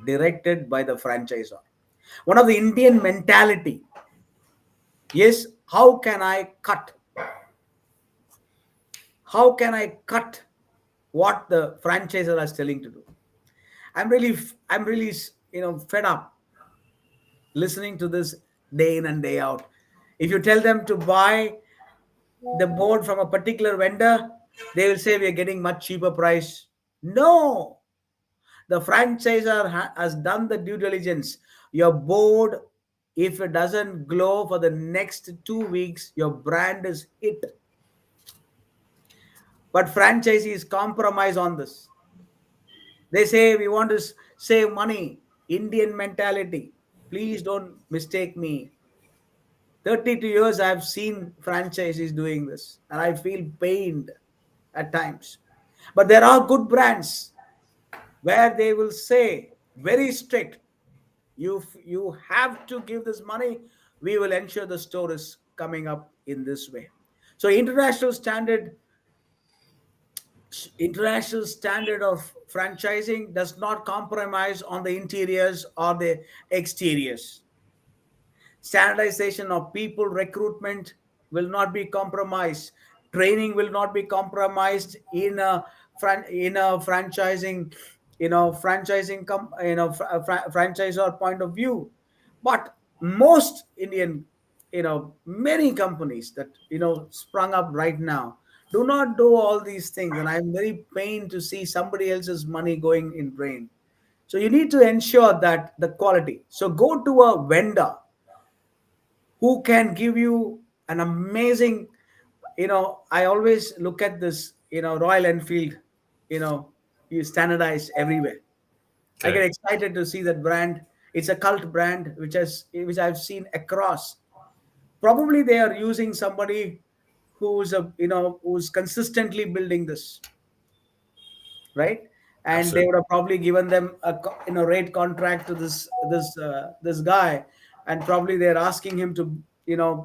directed by the franchisor. One of the Indian mentality is, how can I cut? How can I cut what the franchisor is telling to do? I'm really fed up listening to this day in and day out. If you tell them to buy the board from a particular vendor, they will say we are getting much cheaper price. No, the franchisor has done the due diligence. Your board, if it doesn't glow for the next 2 weeks, your brand is hit. But franchisees compromise on this. They say we want to save money. Indian mentality. Please don't mistake me. 32 years I've seen franchisees doing this, and I feel pained at times. But there are good brands where they will say very strict, you have to give this money. We will ensure the store is coming up in this way. So international standard international standard of franchising does not compromise on the interiors or the exteriors. Standardization of people recruitment will not be compromised. Training will not be compromised in a franchising, franchisor point of view. But most Indian, many companies that sprung up right now do not do all these things, and I'm very pained to see somebody else's money going in drain. So you need to ensure that the quality. So go to a vendor who can give you an amazing, I always look at this, Royal Enfield, you know you standardize everywhere. I get Correct. excited to see that brand. It's a cult brand which I've seen across. Probably they are using somebody who's consistently building this, right? And they Absolutely. would have probably given them a rate contract to this guy, and probably they're asking him to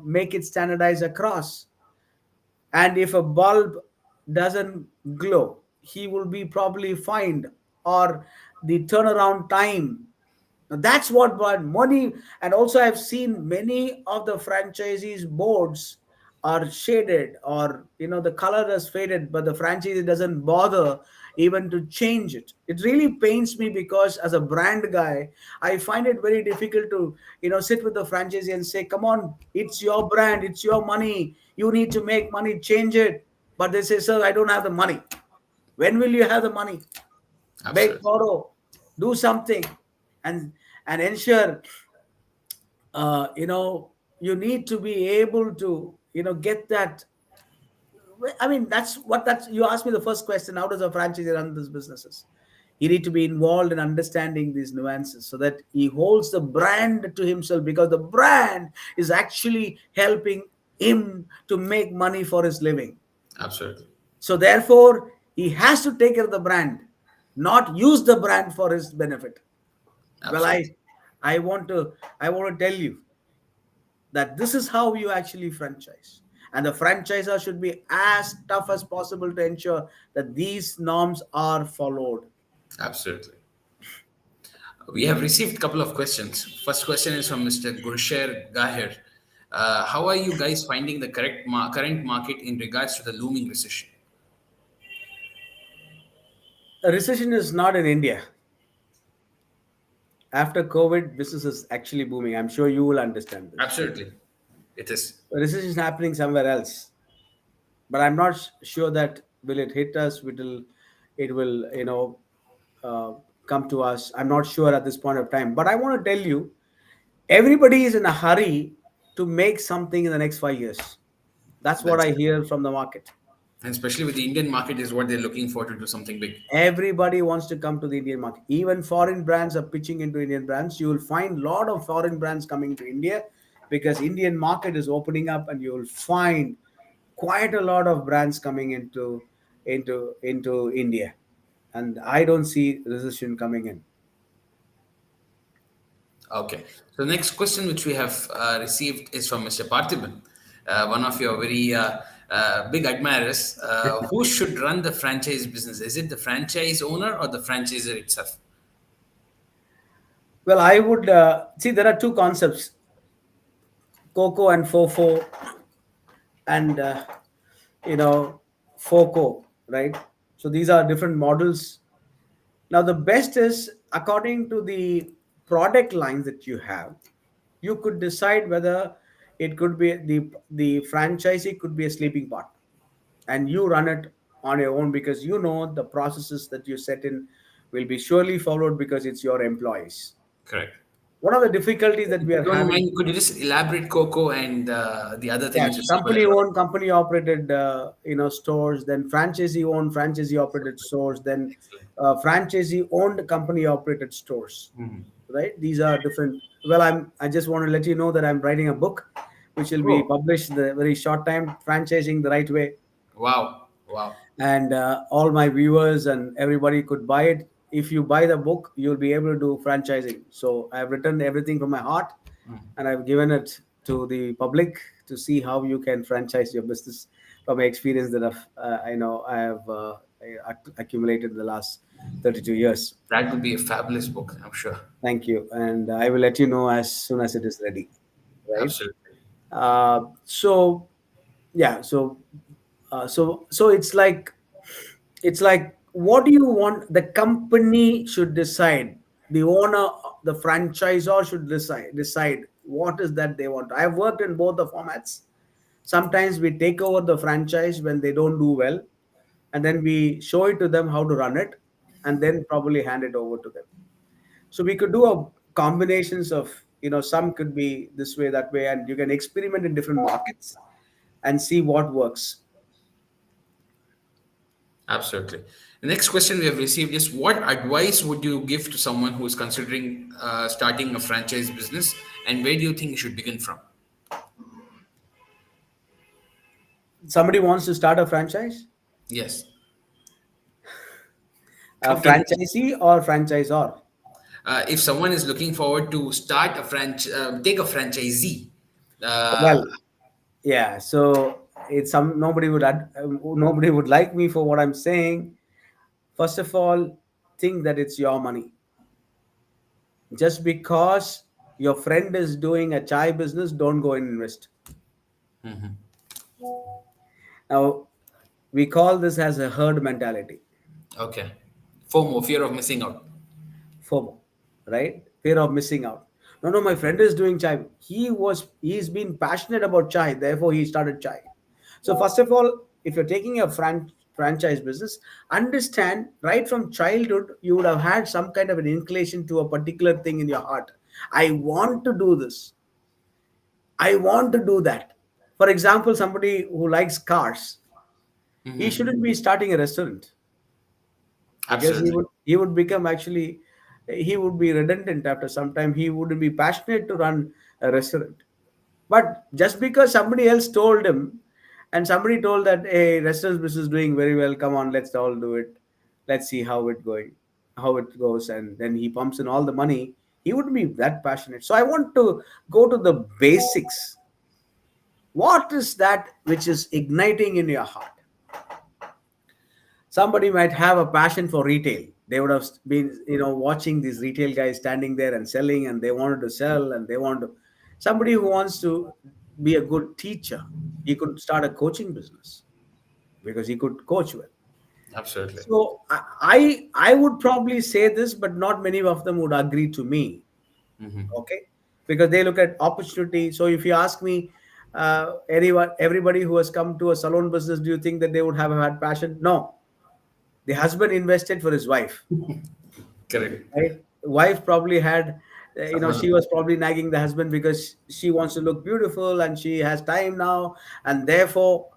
make it standardized across. And if a bulb doesn't glow, he will be probably fined, or the turnaround time. Now that's what brought money. And also, I've seen many of the franchisees boards are shaded, or the color is faded, but the franchisee doesn't bother even to change it. It really pains me, because as a brand guy, I find it very difficult to sit with the franchisee and say, come on, it's your brand, it's your money, you need to make money, change it. But they say, sir, I don't have the money. When will you have the money? Beg, Absolutely. borrow, do something, and ensure, you need to be able to get that. I mean, that's you asked me the first question: how does a franchisee run these businesses? He need to be involved in understanding these nuances, so that he holds the brand to himself, because the brand is actually helping him to make money for his living. Absolutely. So therefore, he has to take care of the brand, not use the brand for his benefit. Well, Absolutely. I want to tell you that this is how you actually franchise. And the franchisor should be as tough as possible to ensure that these norms are followed. Absolutely. We have received a couple of questions. First question is from Mr. Gursher Gahir. How are you guys finding the current market in regards to the looming recession? A recession is not in India. After COVID, business is actually booming. I'm sure you will understand this. Absolutely. It is. The recession is happening somewhere else, but I'm not sure that will it hit us. It will uh, come to us. I'm not sure at this point of time. But I want to tell you, everybody is in a hurry to make something in the next 5 years. That's what That's I it. hear from the market. And especially with the Indian market is what they're looking for to do something big. Everybody wants to come to the Indian market. Even foreign brands are pitching into Indian brands. You will find a lot of foreign brands coming to India, because Indian market is opening up, and you will find quite a lot of brands coming into India. And I don't see recession coming in. Okay. So the next question which we have received is from Mr. Parthiban, one of your very big admirers. Who should run the franchise business? Is it the franchise owner or the franchisor itself? Well, I would see there are two concepts: Coco and Fofo, and you know Foco, right? So these are different models. Now the best is, according to the product lines that you have, you could decide whether it could be the franchisee could be a sleeping partner, and you run it on your own, because the processes that you set in will be surely followed, because it's your employees. Correct. One of the difficulties that If we you are don't having. mind, could you just elaborate Coco and the other thing Yeah, which you spoke company earlier on? owned, company operated, stores. Then franchisee owned, franchisee operated stores. Then Excellent. franchisee owned, company operated stores. Mhm. Right? These are different. Well, I just want to let you know that I'm writing a book, which will be Oh, published in the very short time. Franchising the right way, wow. Wow. and all my viewers and everybody could buy it. If you buy the book, you'll be able to do franchising. So I've written everything from my heart, and I've given it to the public to see how you can franchise your business from my experience that I have accumulated in the last 32 years. That would be a fabulous book, I'm sure. Thank you, and I will let you know as soon as it is ready. Right. Absolutely. So yeah, so it's like what do you want? The company should decide. The owner, the franchisor should decide what is that they want. I've worked in both the formats. Sometimes we take over the franchise when they don't do well, and then we show it to them how to run it, and then probably hand it over to them. So we could do a combinations of, some could be this way, that way, and you can experiment in different markets and see what works. Absolutely. The next question we have received is, what advice would you give to someone who is considering starting a franchise business, and where do you think you should begin from? Somebody wants to start a franchise, Yes. a Company. franchisee or franchisor. If someone is looking forward to start take a franchisee, uh, Well, yeah. So it's some nobody would like me for what I'm saying. First of all, think that it's your money. Just because your friend is doing a chai business, don't go and invest. Now, we call this as a herd mentality. okay. FOMO, fear of missing out. FOMO, right? Fear of missing out. No, no, my friend is doing chai. He's been passionate about chai, therefore he started chai. So first of all, if you're taking a franchise business, understand right from childhood you would have had some kind of an inclination to a particular thing in your heart. I want to do this. I want to do that. For example, somebody who likes cars, he shouldn't be starting a restaurant, because he Absolutely. would he would become actually, he would be redundant after some time. He wouldn't be passionate to run a restaurant. But just because somebody else told him, and somebody told that, hey, restaurant business is doing very well, come on, let's all do it, let's see how it goes, and then he pumps in all the money, he wouldn't be that passionate. So I want to go to the basics. What is that which is igniting in your heart? Somebody might have a passion for retail. They would have been, watching these retail guys standing there and selling, and they wanted to sell, and they want to. Somebody who wants to be a good teacher, he could start a coaching business because he could coach well. Absolutely. So I would probably say this, but not many of them would agree to me. Okay, because they look at opportunity. So if you ask me, everybody who has come to a salon business, do you think that they would have had passion? No. The husband invested for his wife, Correct. right? Wife probably had, Some she was probably nagging the husband because she wants to look beautiful and she has time now, and therefore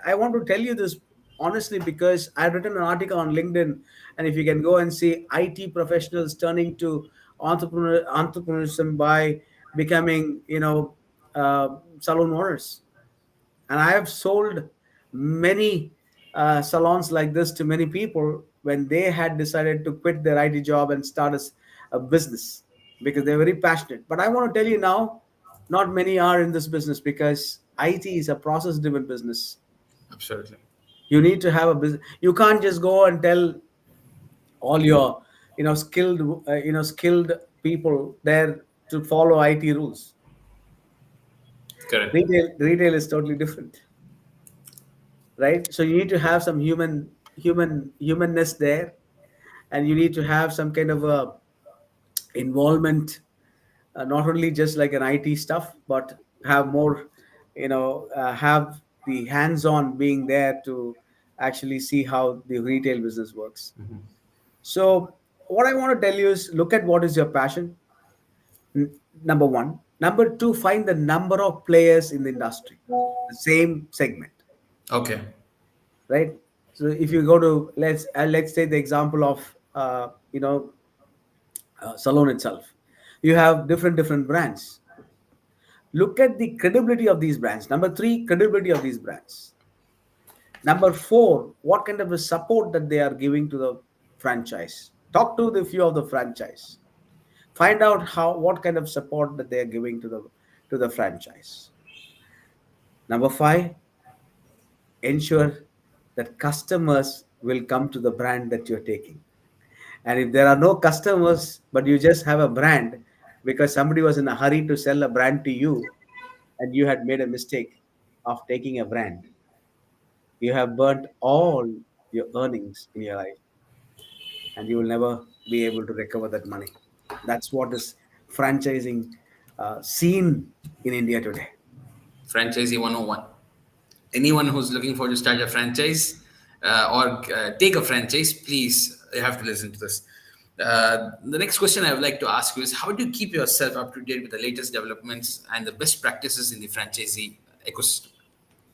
I want to tell you this honestly, because I've written an article on LinkedIn, and if you can go and see IT professionals turning to entrepreneurship by becoming, salon owners. And I have sold many salons like this to many people when they had decided to quit their IT job and start a business, because they're very passionate. But I want to tell you now, not many are in this business, because IT is a process driven business. absolutely. You need to have a business. You can't just go and tell all your, skilled people there to follow IT rules. Correct. Retail is totally different, right? So you need to have some humanness there, and you need to have some kind of a involvement, not only just like an IT stuff, but have more, have the hands-on being there to actually see how the retail business works. So what I want to tell you is, look at what is your passion. Number one. Number two, find the number of players in the industry, the same segment, Okay. right? So if you go to, let's take the example of, salon itself. You have different brands. Look at the credibility of these brands. Number three, credibility of these brands. Number four, what kind of a support that they are giving to the franchise. Talk to the few of the franchise. Find out what kind of support that they are giving to the franchise. Number five, ensure that customers will come to the brand that you're taking. And if there are no customers, but you just have a brand because somebody was in a hurry to sell a brand to you and you had made a mistake of taking a brand, you have burnt all your earnings in your life and you will never be able to recover that money. That's what is franchising seen in India today. Franchisee 101. Anyone who's looking for to start a franchise or take a franchise, please, you have to listen to this. The next question I would like to ask you is, how do you keep yourself up to date with the latest developments and the best practices in the franchisee ecosystem?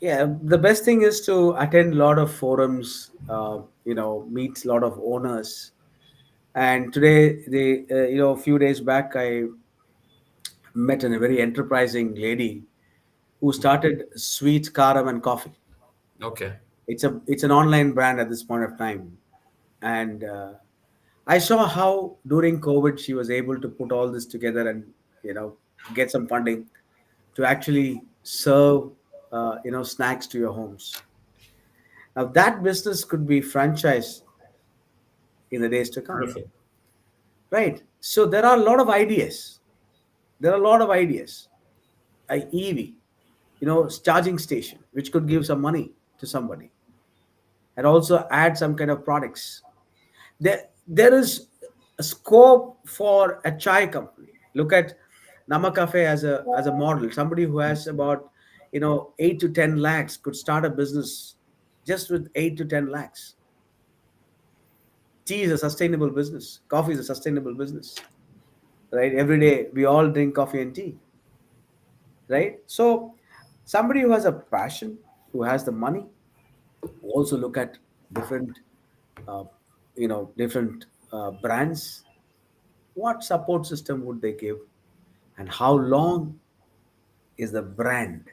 Yeah, the best thing is to attend a lot of forums, meet a lot of owners. And today, a few days back, I met a very enterprising lady who started Sweet Karam and Coffee. Okay. It's an online brand at this point of time, and I saw how during COVID she was able to put all this together and get some funding to actually serve snacks to your homes. Now that business could be franchised in the days to come, Wonderful. right? So there are a lot of ideas. There are a lot of ideas. A EV, charging station, which could give some money to somebody, and also add some kind of products. There is a scope for a chai company. Look at Nama Cafe as a model. Somebody who has about 8 to 10 lakhs could start a business just with 8 to 10 lakhs. Tea is a sustainable business. Coffee is a sustainable business, right? Every day we all drink coffee and tea, right? So somebody who has a passion, who has the money, also look at different, uh, different brands. What support system would they give, and how long is the brand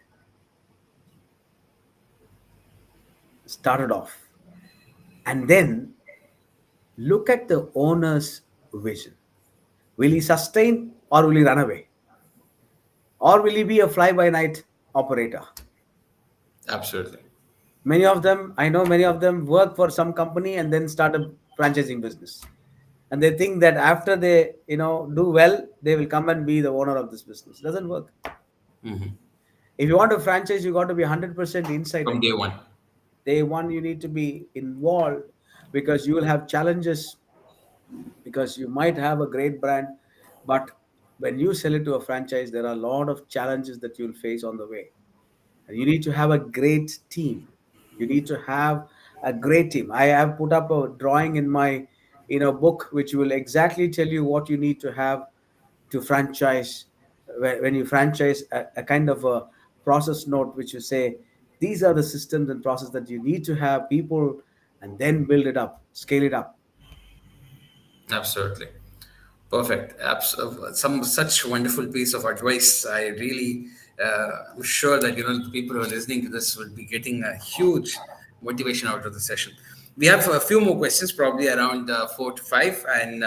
started off? And then look at the owner's vision. Will he sustain or will he run away? Or will he be a fly by night operator? Absolutely. I know many of them work for some company and then start a franchising business. And they think that after they, do well, they will come and be the owner of this business. Doesn't work. Hmm. If you want to franchise, you got to be 100% inside From it. day one. Day one, you need to be involved because you will have challenges, because you might have a great brand, but when you sell it to a franchise, there are a lot of challenges that you'll face on the way. And you need to have a great team. You need to have a great team. I have put up a drawing in my book which will exactly tell you what you need to have to franchise. When you franchise, a kind of a process note which you say these are the systems and process that you need to have people, and then build it up, scale it up. Absolutely. Perfect. Some such wonderful piece of advice. I really am sure that the people who are listening to this will be getting a huge motivation out of the session. We have a few more questions, probably around 4 to 5, and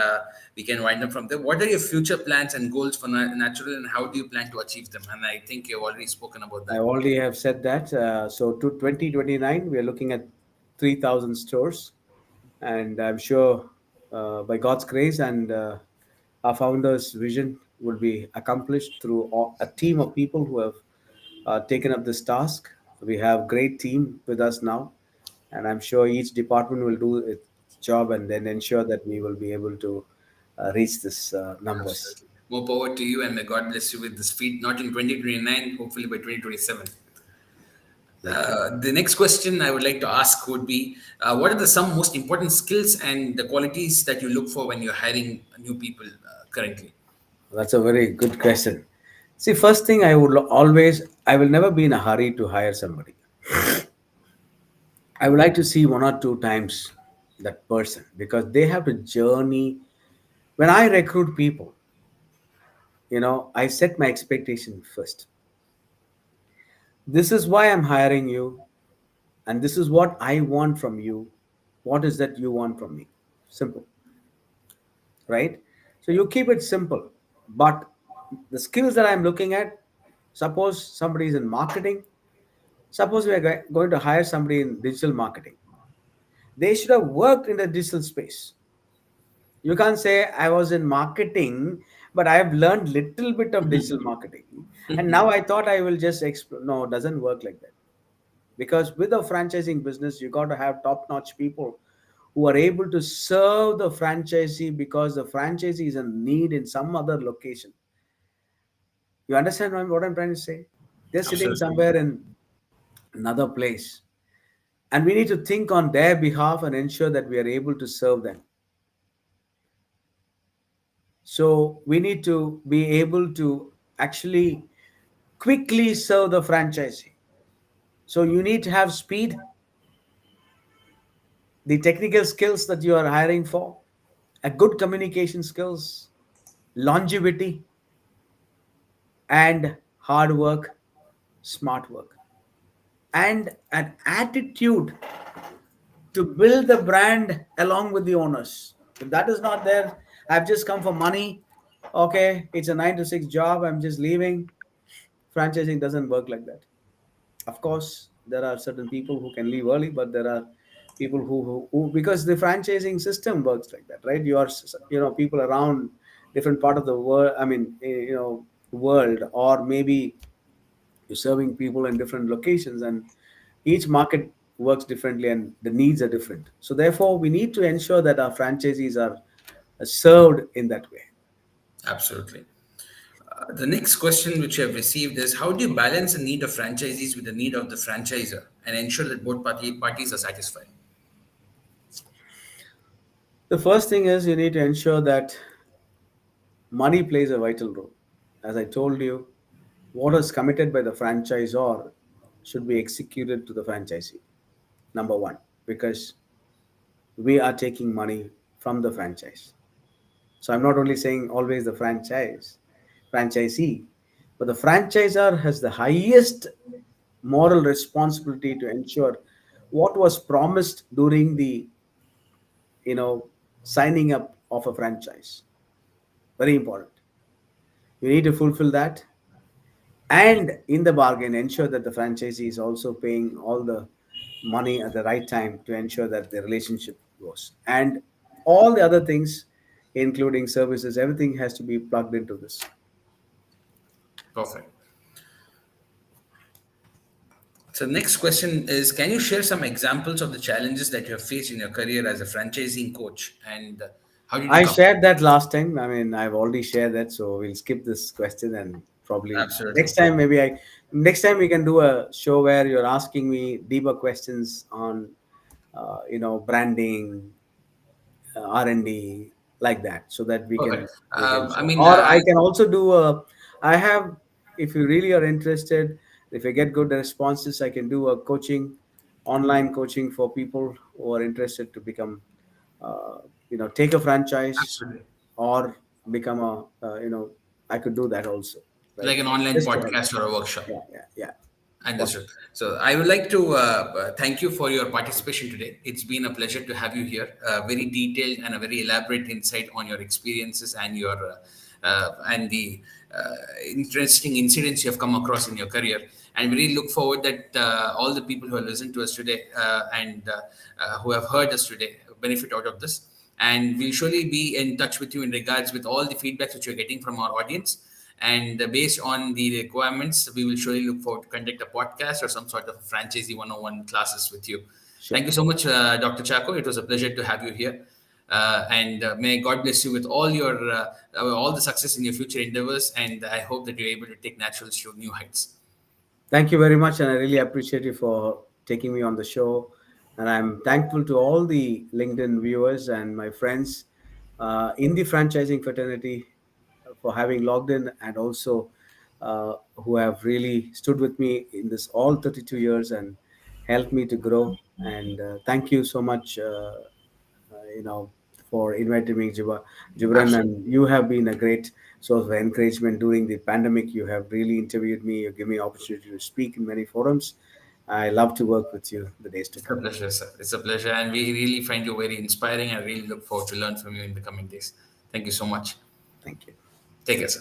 we can wind up from there. What are your future plans and goals for Natural, and how do you plan to achieve them? And I think you've already spoken about I that. already have said that. So to 2029, we are looking at 3,000 stores, and I'm sure by God's grace and our founder's vision will be accomplished through a team of people who have taken up this task. We have great team with us now, and I'm sure each department will do its job and then ensure that we will be able to reach this numbers. Absolutely. More power to you, and may God bless you with this feat, not in 2029, hopefully by 2027. Thank you. The next question I would like to ask would be, what are the some most important skills and the qualities that you look for when you're hiring new people currently? That's a very good question. See, first thing I will never be in a hurry to hire somebody. I would like to see 1 or 2 times that person because they have to journey. When I recruit people, I set my expectation first. This is why I'm hiring you, and this is what I want from you. What is that you want from me? Simple, right? So you keep it simple. But the skills that I'm looking at, suppose somebody is in marketing, suppose we are going to hire somebody in digital marketing. They should have worked in the digital space. You can't say I was in marketing, but I have learned little bit of digital marketing, and now I thought I will just explore. No, it doesn't work like that. Because with a franchising business, you got to have top-notch people who are able to serve the franchisee because the franchisee is in need in some other location. You understand what I'm trying to say? They're sitting Absolutely. somewhere in another place, and we need to think on their behalf and ensure that we are able to serve them. So we need to be able to actually quickly serve the franchisee. So you need to have speed, the technical skills that you are hiring for, a good communication skills, longevity, and hard work, smart work, and an attitude to build the brand along with the owners. If that is not there, I've just come for money. Okay, it's a 9 to 6 job. I'm just leaving. Franchising doesn't work like that. Of course, there are certain people who can leave early, but there are people who because the franchising system works like that, right? People around different part of the world. I mean, world, or maybe you're serving people in different locations, and each market works differently and the needs are different. So therefore we need to ensure that our franchisees are served in that way. Absolutely. The next question which I have received is, how do you balance the need of franchisees with the need of the franchisor and ensure that both parties are satisfied? The first thing is you need to ensure that money plays a vital role. As I told you, what is committed by the franchisor should be executed to the franchisee. Number one, because we are taking money from the franchise. So I'm not only saying always the franchisee, but the franchisor has the highest moral responsibility to ensure what was promised during the signing up of a franchise. Very important. You need to fulfill that, and in the bargain ensure that the franchisee is also paying all the money at the right time to ensure that the relationship goes, and all the other things including services, everything has to be plugged into this. Perfect. So, next question is, can you share some examples of the challenges that you have faced in your career as a franchising coach, and how did you I come? shared that last time. I mean, I've already shared that, so we'll skip this question, and probably Absolutely. next time, next time we can do a show where you're asking me deeper questions on, branding, R&D, like that, so that Perfect. we can I show. mean, Or I can also do a. I have, if you really are interested, if I get good responses, I can do a coaching, online coaching for people who are interested to become, uh, take a franchise absolutely. or become a, I could do that also, right? Like an online Just to help. podcast or a workshop. Yeah, yeah, yeah. Understood. Perfect. So I would like to thank you for your participation today. It's been a pleasure to have you here. Very detailed and a very elaborate insight on your experiences and your and the interesting incidents you have come across in your career. And we really look forward that all the people who have listened to us today and who have heard us today benefit out of this. And we'll surely be in touch with you in regards with all the feedbacks which you're getting from our audience, and based on the requirements, we will surely look forward to conduct a podcast or some sort of franchisee 101 classes with you. Sure. Thank you so much, Dr. Chaco. It was a pleasure to have you here. And may God bless you with all the success in your future endeavors. And I hope that you're able to take naturals to new heights. Thank you very much, and I really appreciate you for taking me on the show. And I'm thankful to all the LinkedIn viewers and my friends in the franchising fraternity for having logged in, and also who have really stood with me in this all 32 years and helped me to grow. And thank you so much, for inviting me, Jubran. Absolutely. And you have been a great source of encouragement during the pandemic. You have really interviewed me. You give me opportunity to speak in many forums. I love to work with you the days to It's a come. pleasure, sir. It's a pleasure. And we really find you very inspiring. I really look forward to learn from you in the coming days. Thank you so much. Thank you. Take care, sir.